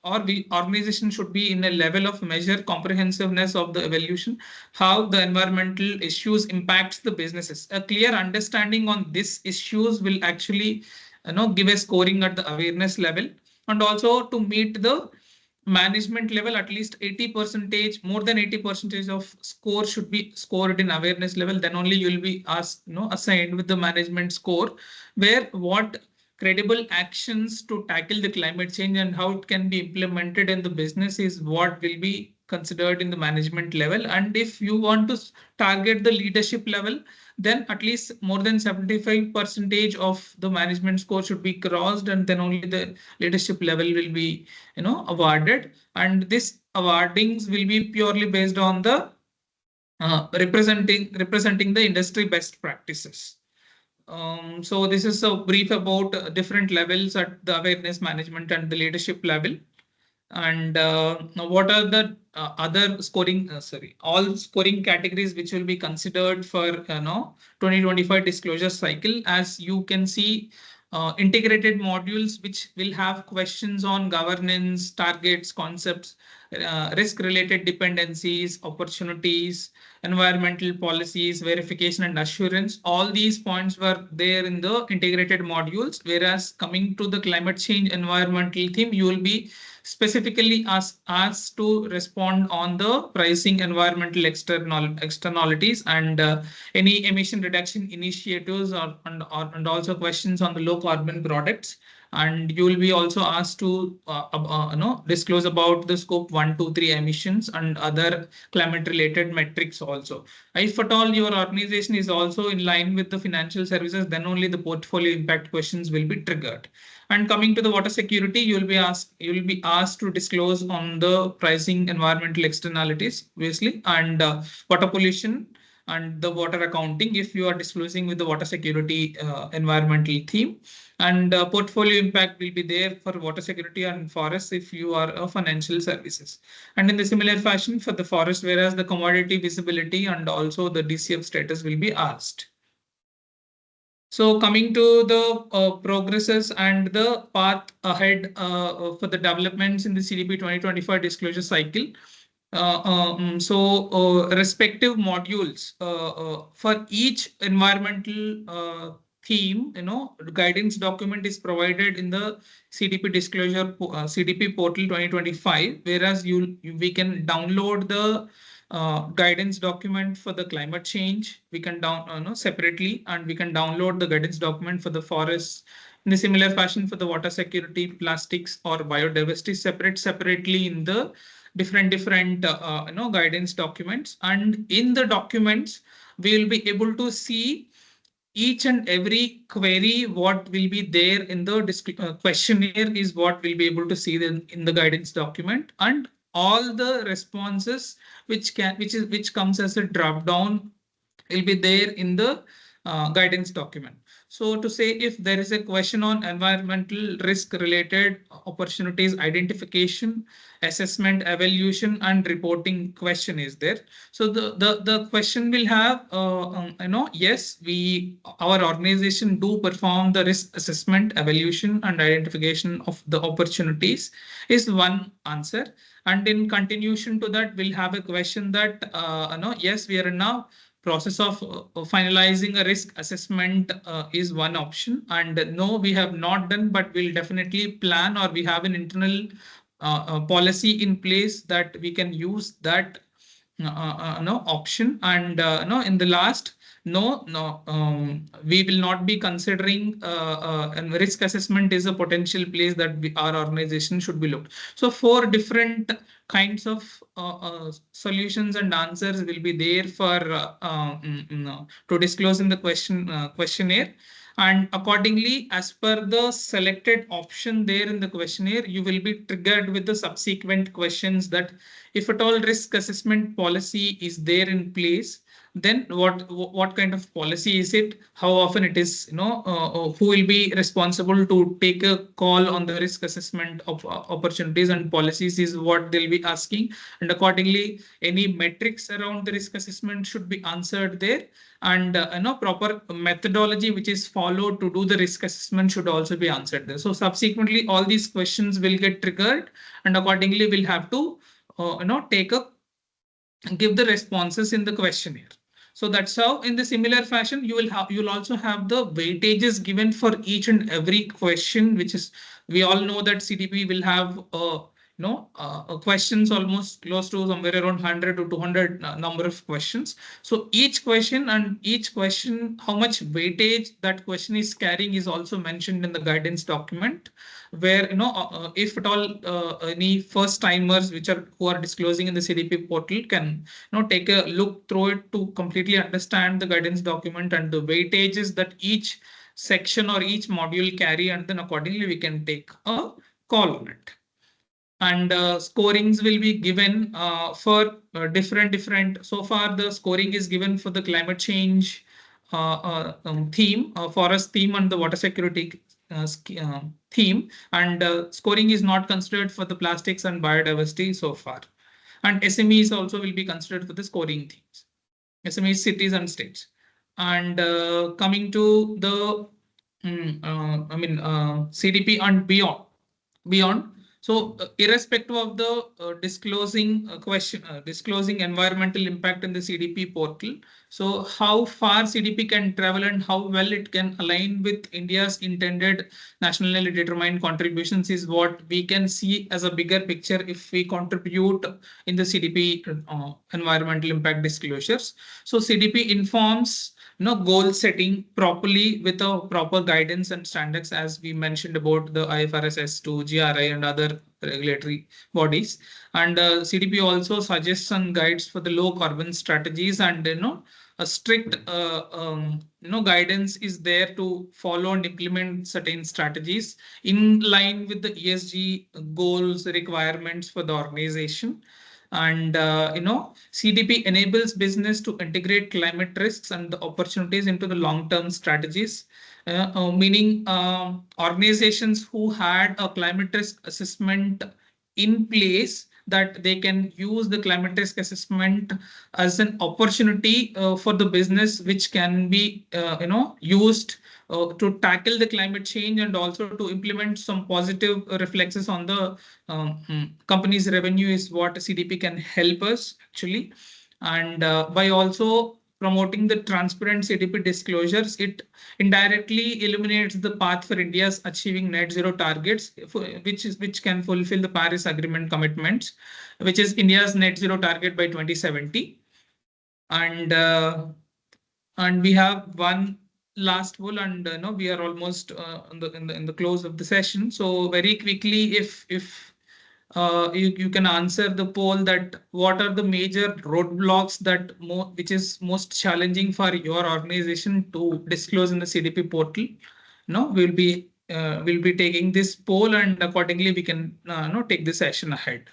or the organization should be in a level of measure comprehensiveness of the evaluation, how the environmental issues impacts the businesses. A clear understanding on these issues will actually give a scoring at the awareness level. And also to meet the management level, at least 80%, more than 80% of score should be scored in awareness level. Then only you will be asked, assigned with the management score, where what credible actions to tackle the climate change and how it can be implemented in the business is what will be considered in the management level. And if you want to target the leadership level, then at least more than 75% of the management score should be crossed, and then only the leadership level will be awarded. And this awardings will be purely based on the representing the industry best practices. So this is a brief about different levels at the awareness, management, and the leadership level. And what are the other scoring, all scoring categories which will be considered for 2025 disclosure cycle. As you can see, integrated modules which will have questions on governance, targets, concepts, risk-related dependencies, opportunities, environmental policies, verification and assurance. All these points were there in the integrated modules. Whereas coming to the climate change environmental theme, you will be specifically asked to respond on the pricing, environmental externalities, and any emission reduction initiatives, and also questions on the low carbon products. And you will be also asked to disclose about the scope 1, 2, 3 emissions and other climate related metrics also. If at all your organization is also in line with the financial services, then only the portfolio impact questions will be triggered. And coming to the water security, you will be asked to disclose on the pricing, environmental externalities, obviously, and water pollution and the water accounting if you are disclosing with the water security environmental theme. And portfolio impact will be there for water security and forest if you are a financial services. And in the similar fashion for the forest, whereas the commodity visibility and also the DCF status will be asked. So coming to the progresses and the path ahead for the developments in the CDP 2025 disclosure cycle. Respective modules for each environmental theme, guidance document is provided in the CDP disclosure CDP Portal 2025, whereas we can download the guidance document for the climate change. We can separately, and we can download the guidance document for the forests in a similar fashion for the water security, plastics, or biodiversity separately in the different guidance documents. And in the documents, we will be able to see each and every query what will be there in the questionnaire is what we'll be able to see in the guidance document, and all the responses which comes as a drop down will be there in the guidance document. So to say, if there is a question on environmental risk related opportunities identification, assessment, evaluation, and reporting question is there. So the question will have, yes, our organization do perform the risk assessment, evaluation, and identification of the opportunities is one answer. And in continuation to that, we'll have a question that, yes, we are now process of finalizing a risk assessment is one option, and no, we have not done, but we'll definitely plan, or we have an internal policy in place that we can use that option. And in the last, we will not be considering and risk assessment is a potential place that our organization should be looked. So 4 different kinds of solutions and answers will be there for to disclose in the questionnaire. And accordingly, as per the selected option there in the questionnaire, you will be triggered with the subsequent questions that if at all risk assessment policy is there in place, then what kind of policy is it? How often it is? Who will be responsible to take a call on the risk assessment of opportunities and policies is what they'll be asking. And accordingly, any metrics around the risk assessment should be answered there. And proper methodology which is followed to do the risk assessment should also be answered there. So subsequently, all these questions will get triggered, and accordingly, we'll have to give the responses in the questionnaire. So that's how, in the similar fashion, you'll also have the weightages given for each and every question, which is, we all know that CDP will have questions almost close to somewhere around 100 to 200 number of questions. So each question, how much weightage that question is carrying is also mentioned in the guidance document, where if at all any first timers who are disclosing in the CDP portal can take a look through it to completely understand the guidance document and the weightages that each section or each module carry, and then accordingly we can take a call on it. And scorings will be given for different. So far, the scoring is given for the climate change theme, forest theme, and the water security theme. And scoring is not considered for the plastics and biodiversity so far. And SMEs also will be considered for the scoring themes. SMEs, cities, and states. And coming to the CDP and beyond. So irrespective of the disclosing environmental impact in the CDP portal, so how far CDP can travel and how well it can align with India's intended nationally determined contributions is what we can see as a bigger picture if we contribute in the CDP environmental impact disclosures. So CDP informs goal setting properly with a proper guidance and standards, as we mentioned about the IFRS S2, GRI, and other regulatory bodies. And CDP also suggests and guides for the low carbon strategies, and a strict guidance is there to follow and implement certain strategies in line with the ESG goals requirements for the organization. And CDP enables business to integrate climate risks and the opportunities into the long-term strategies, meaning organizations who had a climate risk assessment in place, that they can use the climate risk assessment as an opportunity for the business, which can be used to tackle the climate change and also to implement some positive reflexes on the company's revenue is what CDP can help us actually. And by also promoting the transparent CDP disclosures, it indirectly eliminates the path for India's achieving net zero targets, which can fulfill the Paris Agreement commitments, which is India's net zero target by 2070. And we have one last poll, and we are almost in the close of the session. So very quickly, if you can answer the poll that what are the major roadblocks that which is most challenging for your organization to disclose in the CDP portal. We'll be taking this poll, and accordingly we can take the session ahead.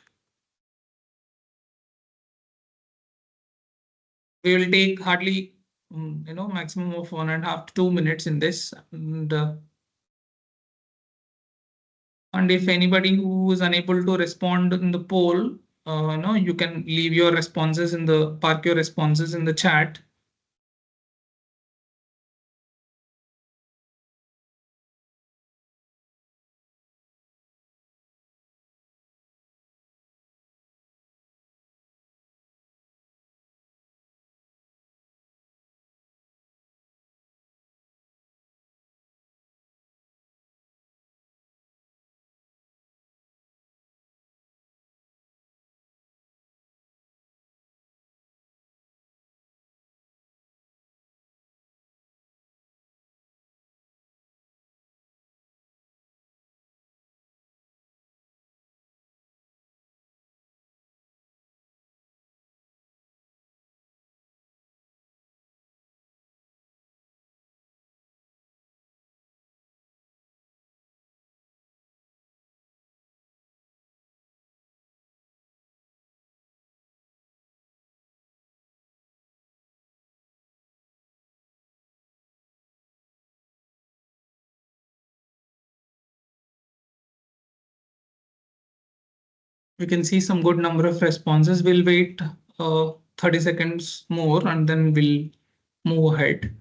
We will take hardly maximum of 1.5 to 2 minutes in this, and if anybody who is unable to respond in the poll, you can leave your responses in the park your responses in the chat. We can see some good number of responses. We'll wait 30 seconds more and then we'll move ahead.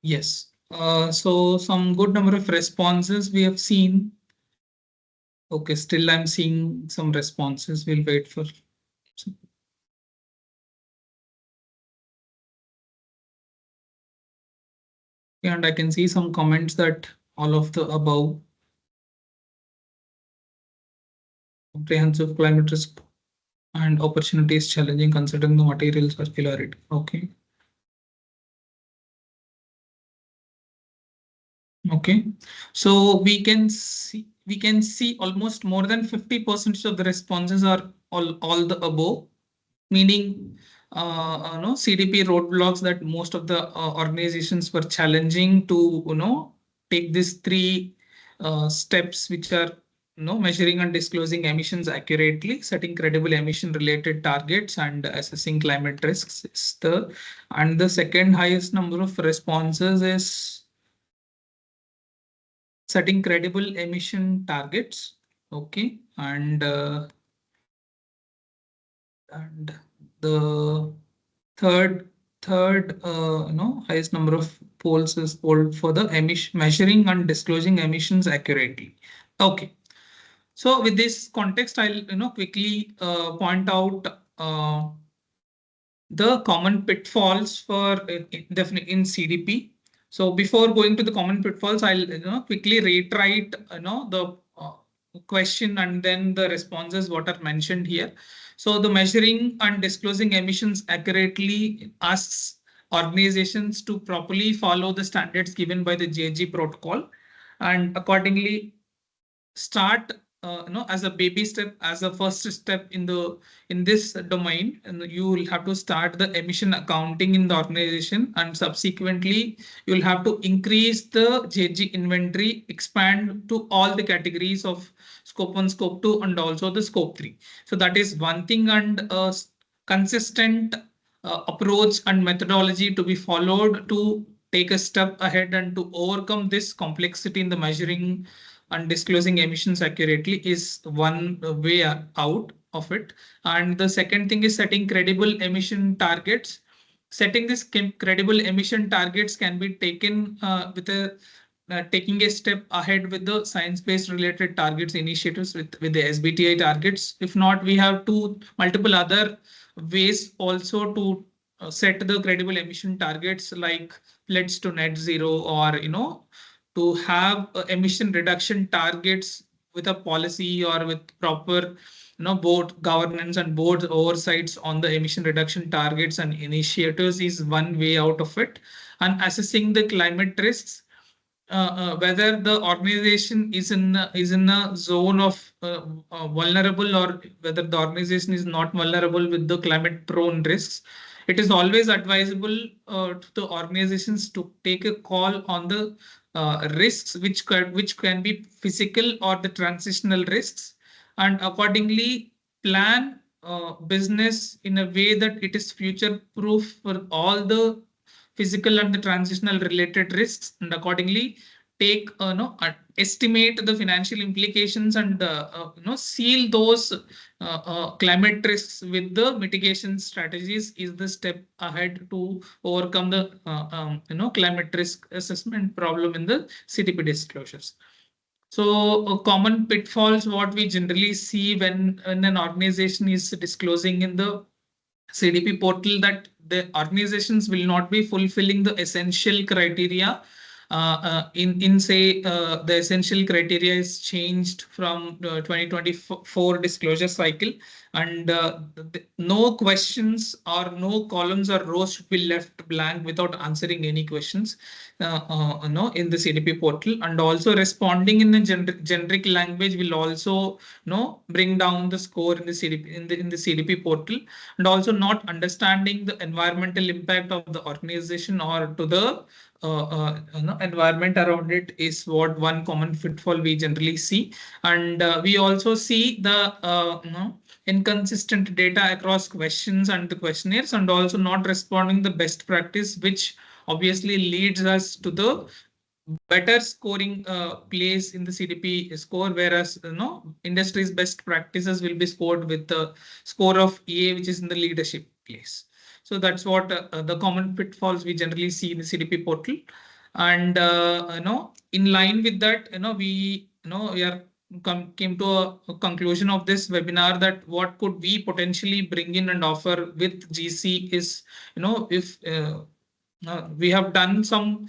Yes. So some good number of responses we have seen. Okay, still I'm seeing some responses. We'll wait for. And I can see some comments that all of the above. Comprehensive climate risk and opportunity is challenging considering the material circularity. Okay. Okay, so we can see almost more than 50% of the responses are all the above, meaning CDP roadblocks that most of the organizations were challenging to take these three steps, which are measuring and disclosing emissions accurately, setting credible emission related targets, and assessing climate risks. And the second highest number of responses is setting credible emission targets. Okay, and the third highest number of polls is polled for the measuring and disclosing emissions accurately. Okay, so with this context, I'll quickly point out the common pitfalls for definitely in CDP. So before going to the common pitfalls, I'll quickly reiterate the question and then the responses what are mentioned here. So the measuring and disclosing emissions accurately asks organizations to properly follow the standards given by the JG protocol and accordingly start as a baby step, as a first step in this domain, and you will have to start the emission accounting in the organization, and subsequently you will have to increase the JG inventory, expand to all the categories of scope 1, scope 2, and also the scope 3. So that is one thing, and consistent approach and methodology to be followed to take a step ahead and to overcome this complexity in the measuring and disclosing emissions accurately is one way out of it. And the second thing is setting credible emission targets. Setting this credible emission targets can be taken with a taking a step ahead with the science-based related targets initiatives with the SBTi targets. If not, we have multiple other ways also to set the credible emission targets, like pledge to net zero, or to have emission reduction targets with a policy or with proper board governance and board oversights on the emission reduction targets and initiatives is one way out of it. And assessing the climate risks, whether the organization is in a zone of vulnerable, or whether the organization is not vulnerable with the climate prone risks. It is always advisable to the organizations to take a call on the risks which can be physical or the transitional risks, and accordingly plan business in a way that it is future proof for all the physical and the transitional related risks, and accordingly take estimate the financial implications, and seal those climate risks with the mitigation strategies is the step ahead to overcome the climate risk assessment problem in the CDP disclosures. So common pitfalls what we generally see when an organization is disclosing in the CDP portal, that the organizations will not be fulfilling the essential criteria. In say the essential criteria is changed from 2024 disclosure cycle, and no questions or no columns or rows should be left blank without answering any questions in the CDP portal. And also responding in the generic language will also bring down the score in the CDP in the CDP portal. And also not understanding the environmental impact of the organization or to the environment around it is what one common pitfall we generally see. And we also see the inconsistent data across questions and the questionnaires, and also not responding the best practice, which obviously leads us to the better scoring place in the CDP score, whereas industry's best practices will be scored with the score of EA, which is in the leadership place. So that's what the common pitfalls we generally see in the CDP portal. And in line with that, we are came to a conclusion of this webinar that what could we potentially bring in and offer with GC is if we have done some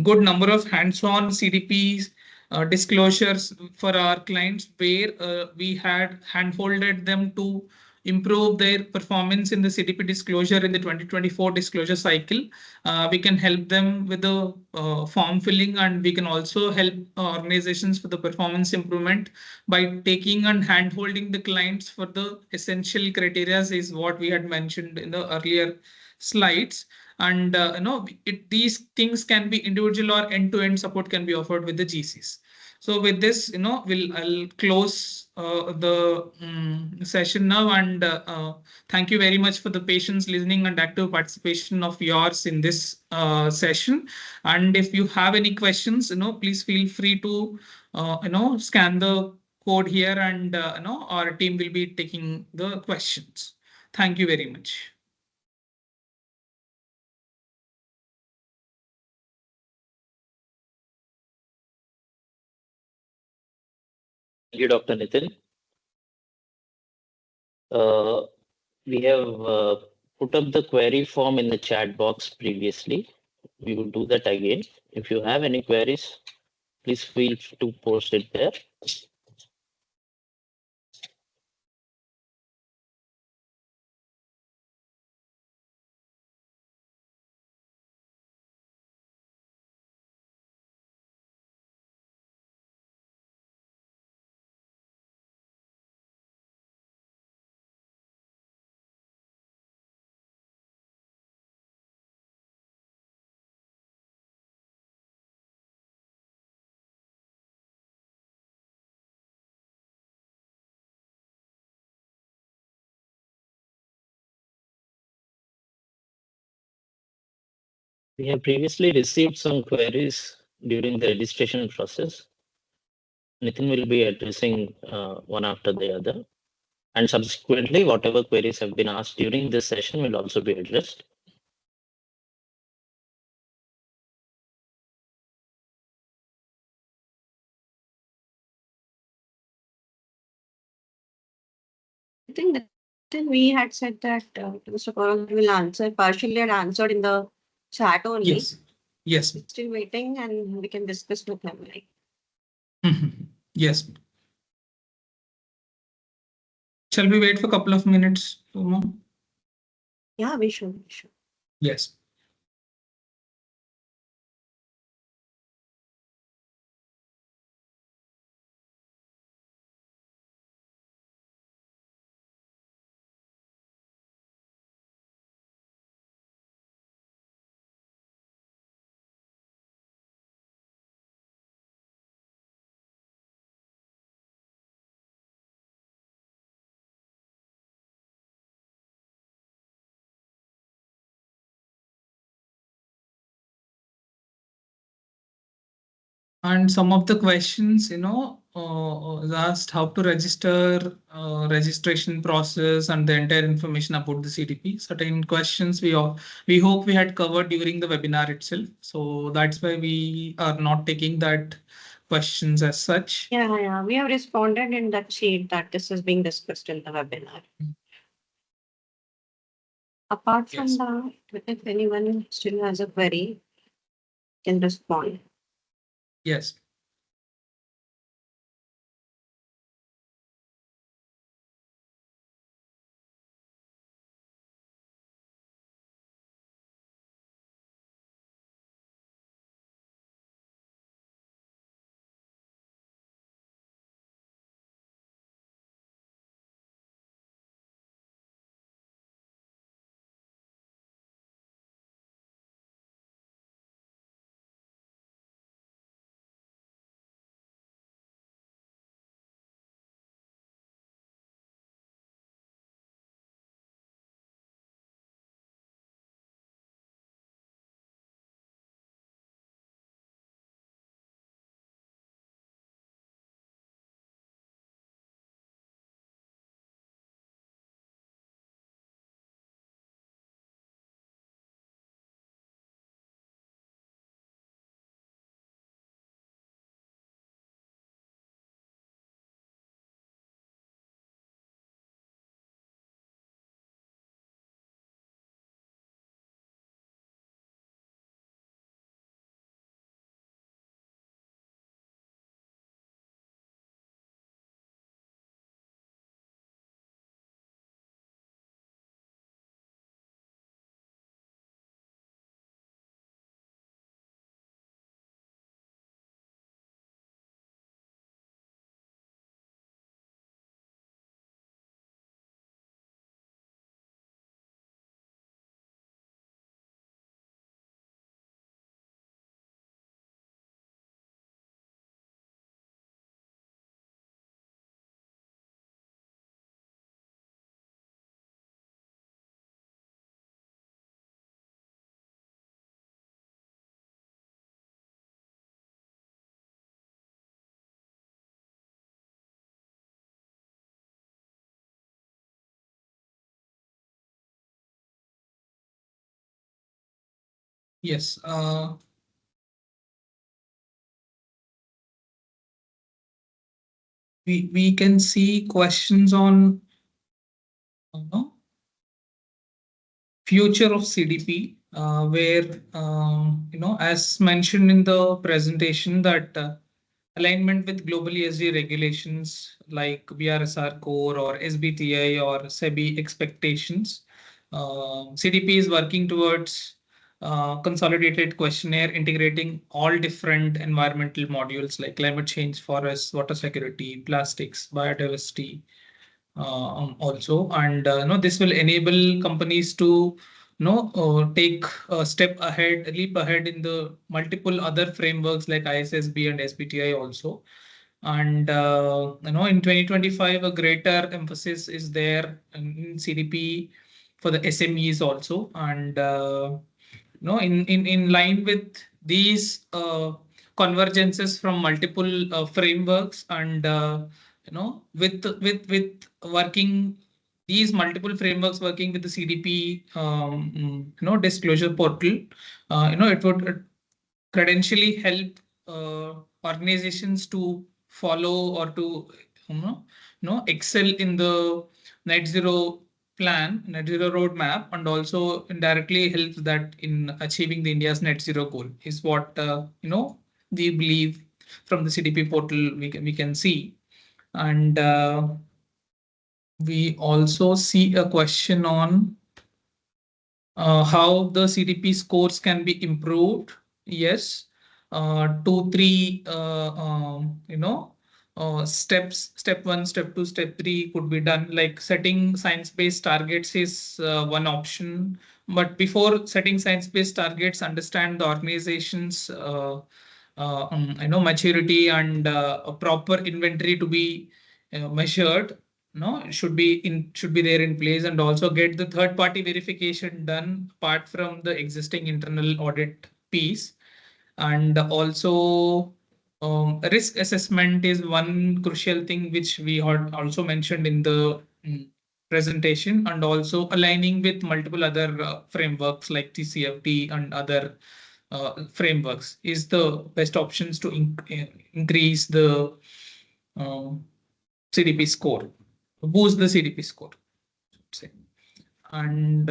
good number of hands-on CDPs disclosures for our clients, where we had hand-holded them to improve their performance in the CDP disclosure in the 2024 disclosure cycle. We can help them with the form filling, and we can also help organizations for the performance improvement by taking and hand-holding the clients for the essential criteria is what we had mentioned in the earlier slides. And these things can be individual or end-to-end support can be offered with the GCs. So with this, I'll close the session now, and thank you very much for the patience, listening, and active participation of yours in this session. And if you have any questions, please feel free to scan the code here, and our team will be taking the questions. Thank you very much. Thank you, Dr. Nithin. We have put up the query form in the chat box previously. We will do that again. If you have any queries, please feel free to post it there. We have previously received some queries during the registration process. Nithin will be addressing one after the other. And subsequently, whatever queries have been asked during this session will also be addressed. I think that then we had said that Mr. Karan will answer, partially had answered in the chat only. Yes. Yes. Still waiting and we can discuss with him. Like. Yes. Shall we wait for a couple of minutes? Yeah, we should. We should. Yes. And some of the questions, asked how to register, registration process, and the entire information about the CDP. Certain questions we hope we had covered during the webinar itself. So that's why we are not taking that questions as such. Yeah. We have responded in that sheet that this is being discussed in the webinar. Apart from Yes. that, if anyone still has a query, can respond. Yes. Yes. We can see questions on future of CDP, where as mentioned in the presentation, that alignment with global ESG regulations like BRSR core or SBTI or SEBI expectations. CDP is working towards consolidated questionnaire integrating all different environmental modules like climate change, forests, water security, plastics, biodiversity, also. And this will enable companies to take a step ahead, leap ahead in the multiple other frameworks like ISSB and SBTI also. And in 2025, a greater emphasis is there in CDP for the SMEs also. And in line with these convergences from multiple frameworks, and with working these multiple frameworks working with the CDP disclosure portal, it would credentially help organizations to follow or to excel in the net zero plan, net zero roadmap, and also indirectly helps that in achieving the India's net zero goal is what we believe from the CDP portal we can see. And we also see a question on how the CDP scores can be improved. Yes, 2, 3, steps. Step 1, step 2, step 3 could be done. Like setting science-based targets is one option. But before setting science-based targets, understand the organization's maturity and a proper inventory to be measured. No, it should be there in place, and also get the third party verification done apart from the existing internal audit piece. And also risk assessment is one crucial thing which we had also mentioned in the presentation, and also aligning with multiple other frameworks like TCFT and other frameworks is the best options to increase the CDP score, boost the CDP score, say. And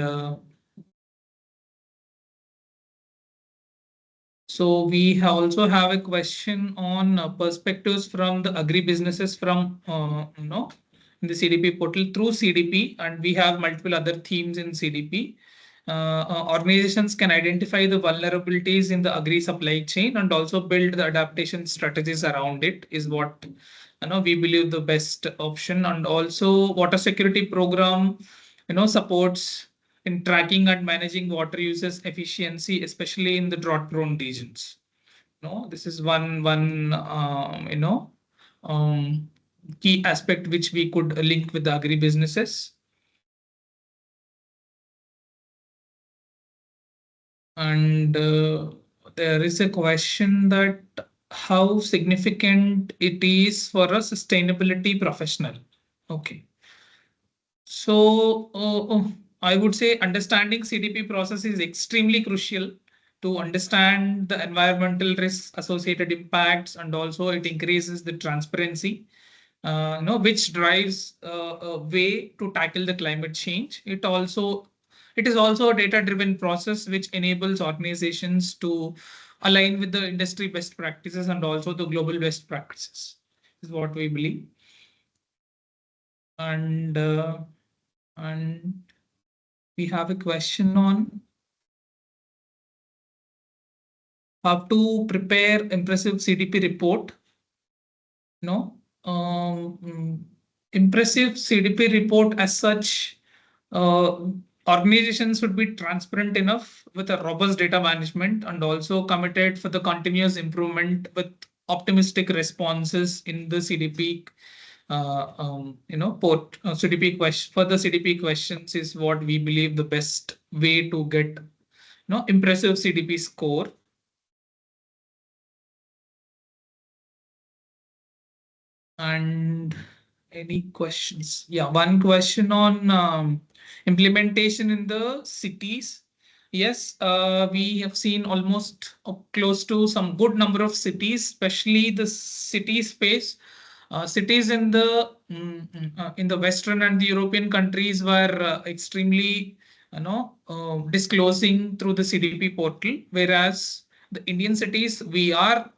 so we also have a question on perspectives from the agri businesses from in the CDP portal through CDP, and we have multiple other themes in CDP. Organizations can identify the vulnerabilities in the agri supply chain and also build the adaptation strategies around it is what we believe the best option. And also water security program supports in tracking and managing water uses efficiency, especially in the drought prone regions. This is one key aspect which we could link with the agri businesses. And there is a question that how significant it is for a sustainability professional. Okay. So I would say understanding CDP process is extremely crucial to understand the environmental risks, associated impacts, and also it increases the transparency, which drives a way to tackle the climate change. It is also a data-driven process which enables organizations to align with the industry best practices and also the global best practices, is what we believe. And we have a question on how to prepare impressive CDP report. Impressive CDP report as such, organizations should be transparent enough with a robust data management and also committed for the continuous improvement with optimistic responses in the CDP CDP question for the CDP questions is what we believe the best way to get impressive CDP score. And any questions? Yeah, one question on implementation in the cities. Yes, we have seen almost close to some good number of cities, especially the city space. Cities in the Western and the European countries were extremely, disclosing through the CDP portal, whereas the Indian cities we are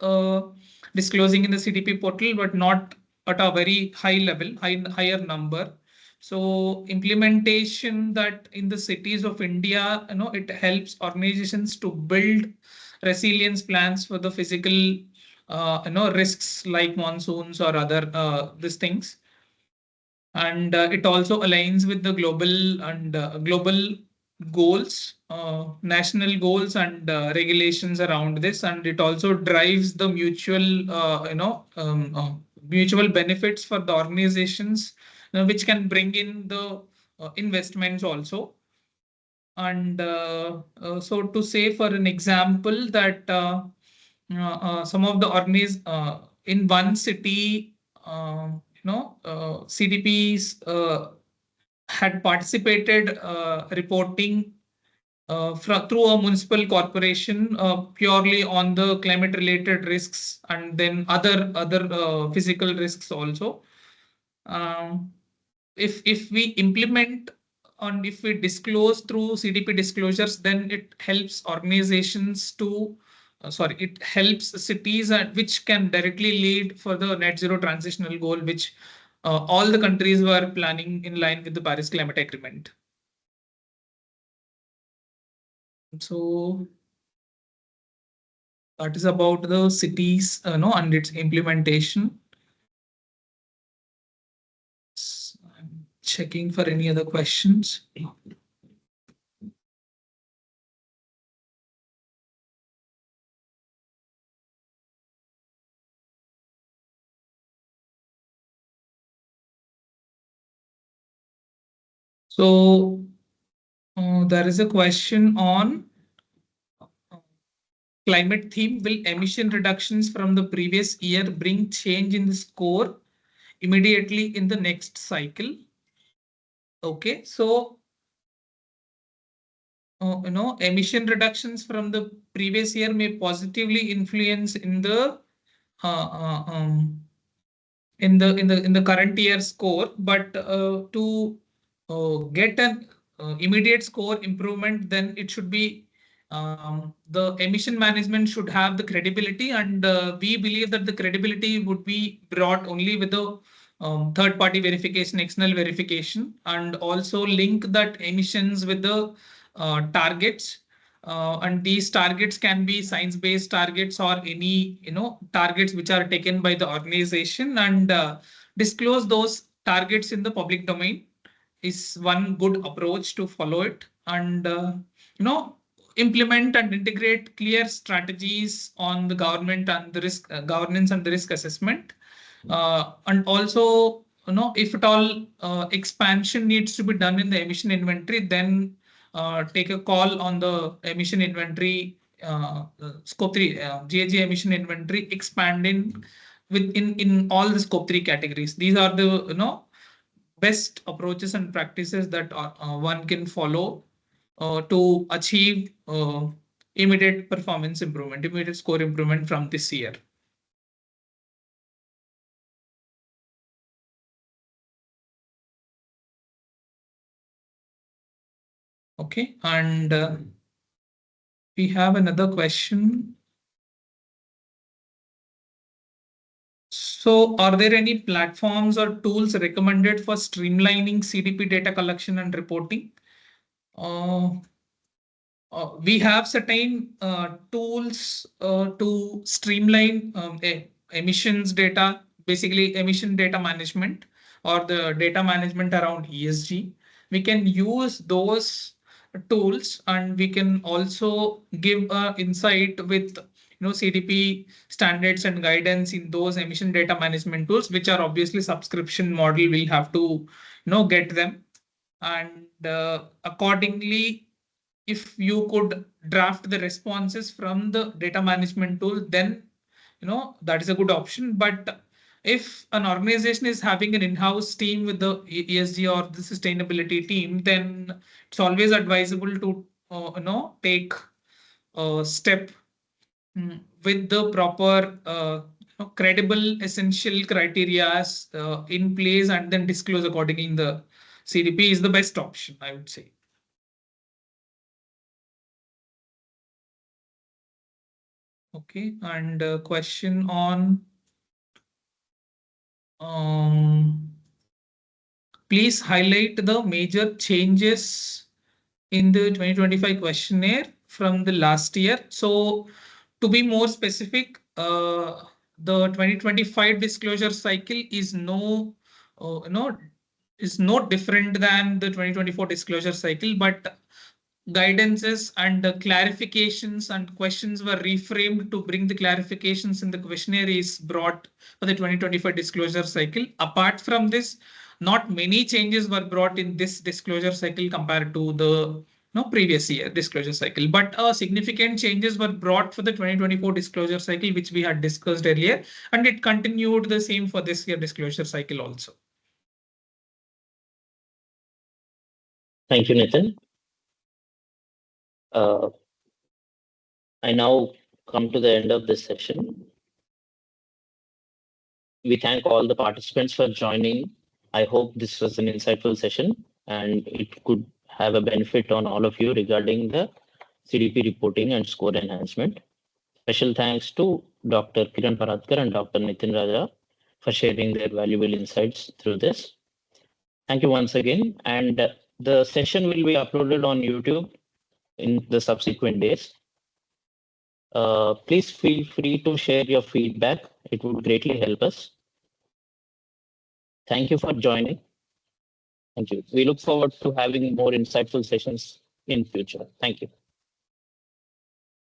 disclosing in the CDP portal, but not at a very high level, higher number. So implementation that in the cities of India, it helps organizations to build resilience plans for the physical risks like monsoons or other these things. And it also aligns with the global goals, national goals and regulations around this. And it also drives the mutual benefits for the organizations, which can bring in the investments also. And so to say, for an example, that some of the organizations in one city, CDPs had participated reporting through a municipal corporation purely on the climate related risks, and then other physical risks also. If we implement and if we disclose through CDP disclosures, then it helps organizations to it helps cities which can directly lead for the net zero transitional goal, which all the countries were planning in line with the Paris Climate Agreement. So that is about the cities, and its implementation. I'm checking for any other questions. So there is a question on climate theme. Will emission reductions from the previous year bring change in the score immediately in the next cycle? Okay, so emission reductions from the previous year may positively influence in the current year score, but to get an immediate score improvement, then it should be the emission management should have the credibility, and we believe that the credibility would be brought only with the third-party verification, external verification, and also link that emissions with the targets. And these targets can be science-based targets or any targets which are taken by the organization, and disclose those targets in the public domain is one good approach to follow it. And implement and integrate clear strategies on the government and the risk governance and the risk assessment. And also, if at all expansion needs to be done in the emission inventory, then take a call on the emission inventory, scope 3 GHG emission inventory, expanding in all the scope 3 categories. These are the best approaches and practices that one can follow to achieve immediate performance improvement, immediate score improvement from this year. Okay, and we have another question. So are there any platforms or tools recommended for streamlining CDP data collection and reporting? We have certain tools to streamline emissions data, basically emission data management or the data management around ESG. We can use those tools, and we can also give insight with CDP standards and guidance in those emission data management tools, which are obviously subscription model. We'll have to get them, and accordingly, if you could draft the responses from the data management tool, then that is a good option. But if an organization is having an in-house team with the ESG or the sustainability team, then it's always advisable to take a step with the proper credible essential criteria in place, and then disclose accordingly in the CDP is the best option, I would say. Okay, and a question on please highlight the major changes in the 2025 questionnaire from the last year. So to be more specific, the 2025 disclosure cycle is no different than the 2024 disclosure cycle, but guidances and the clarifications and questions were reframed to bring the clarifications in the questionnaire is brought for the 2025 disclosure cycle. Apart from this, not many changes were brought in this disclosure cycle compared to the previous year disclosure cycle. But significant changes were brought for the 2024 disclosure cycle, which we had discussed earlier, and it continued the same for this year disclosure cycle also. Thank you, Nithin. I now come to the end of this session. We thank all the participants for joining. I hope this was an insightful session and it could have a benefit on all of you regarding the CDP reporting and score enhancement. Special thanks to Dr. Kiran Paradkar and Dr. Nithin Raja for sharing their valuable insights through this. Thank you once again. And the session will be uploaded on YouTube in the subsequent days. Please feel free to share your feedback. It would greatly help us. Thank you for joining. Thank you. We look forward to having more insightful sessions in future. Thank you.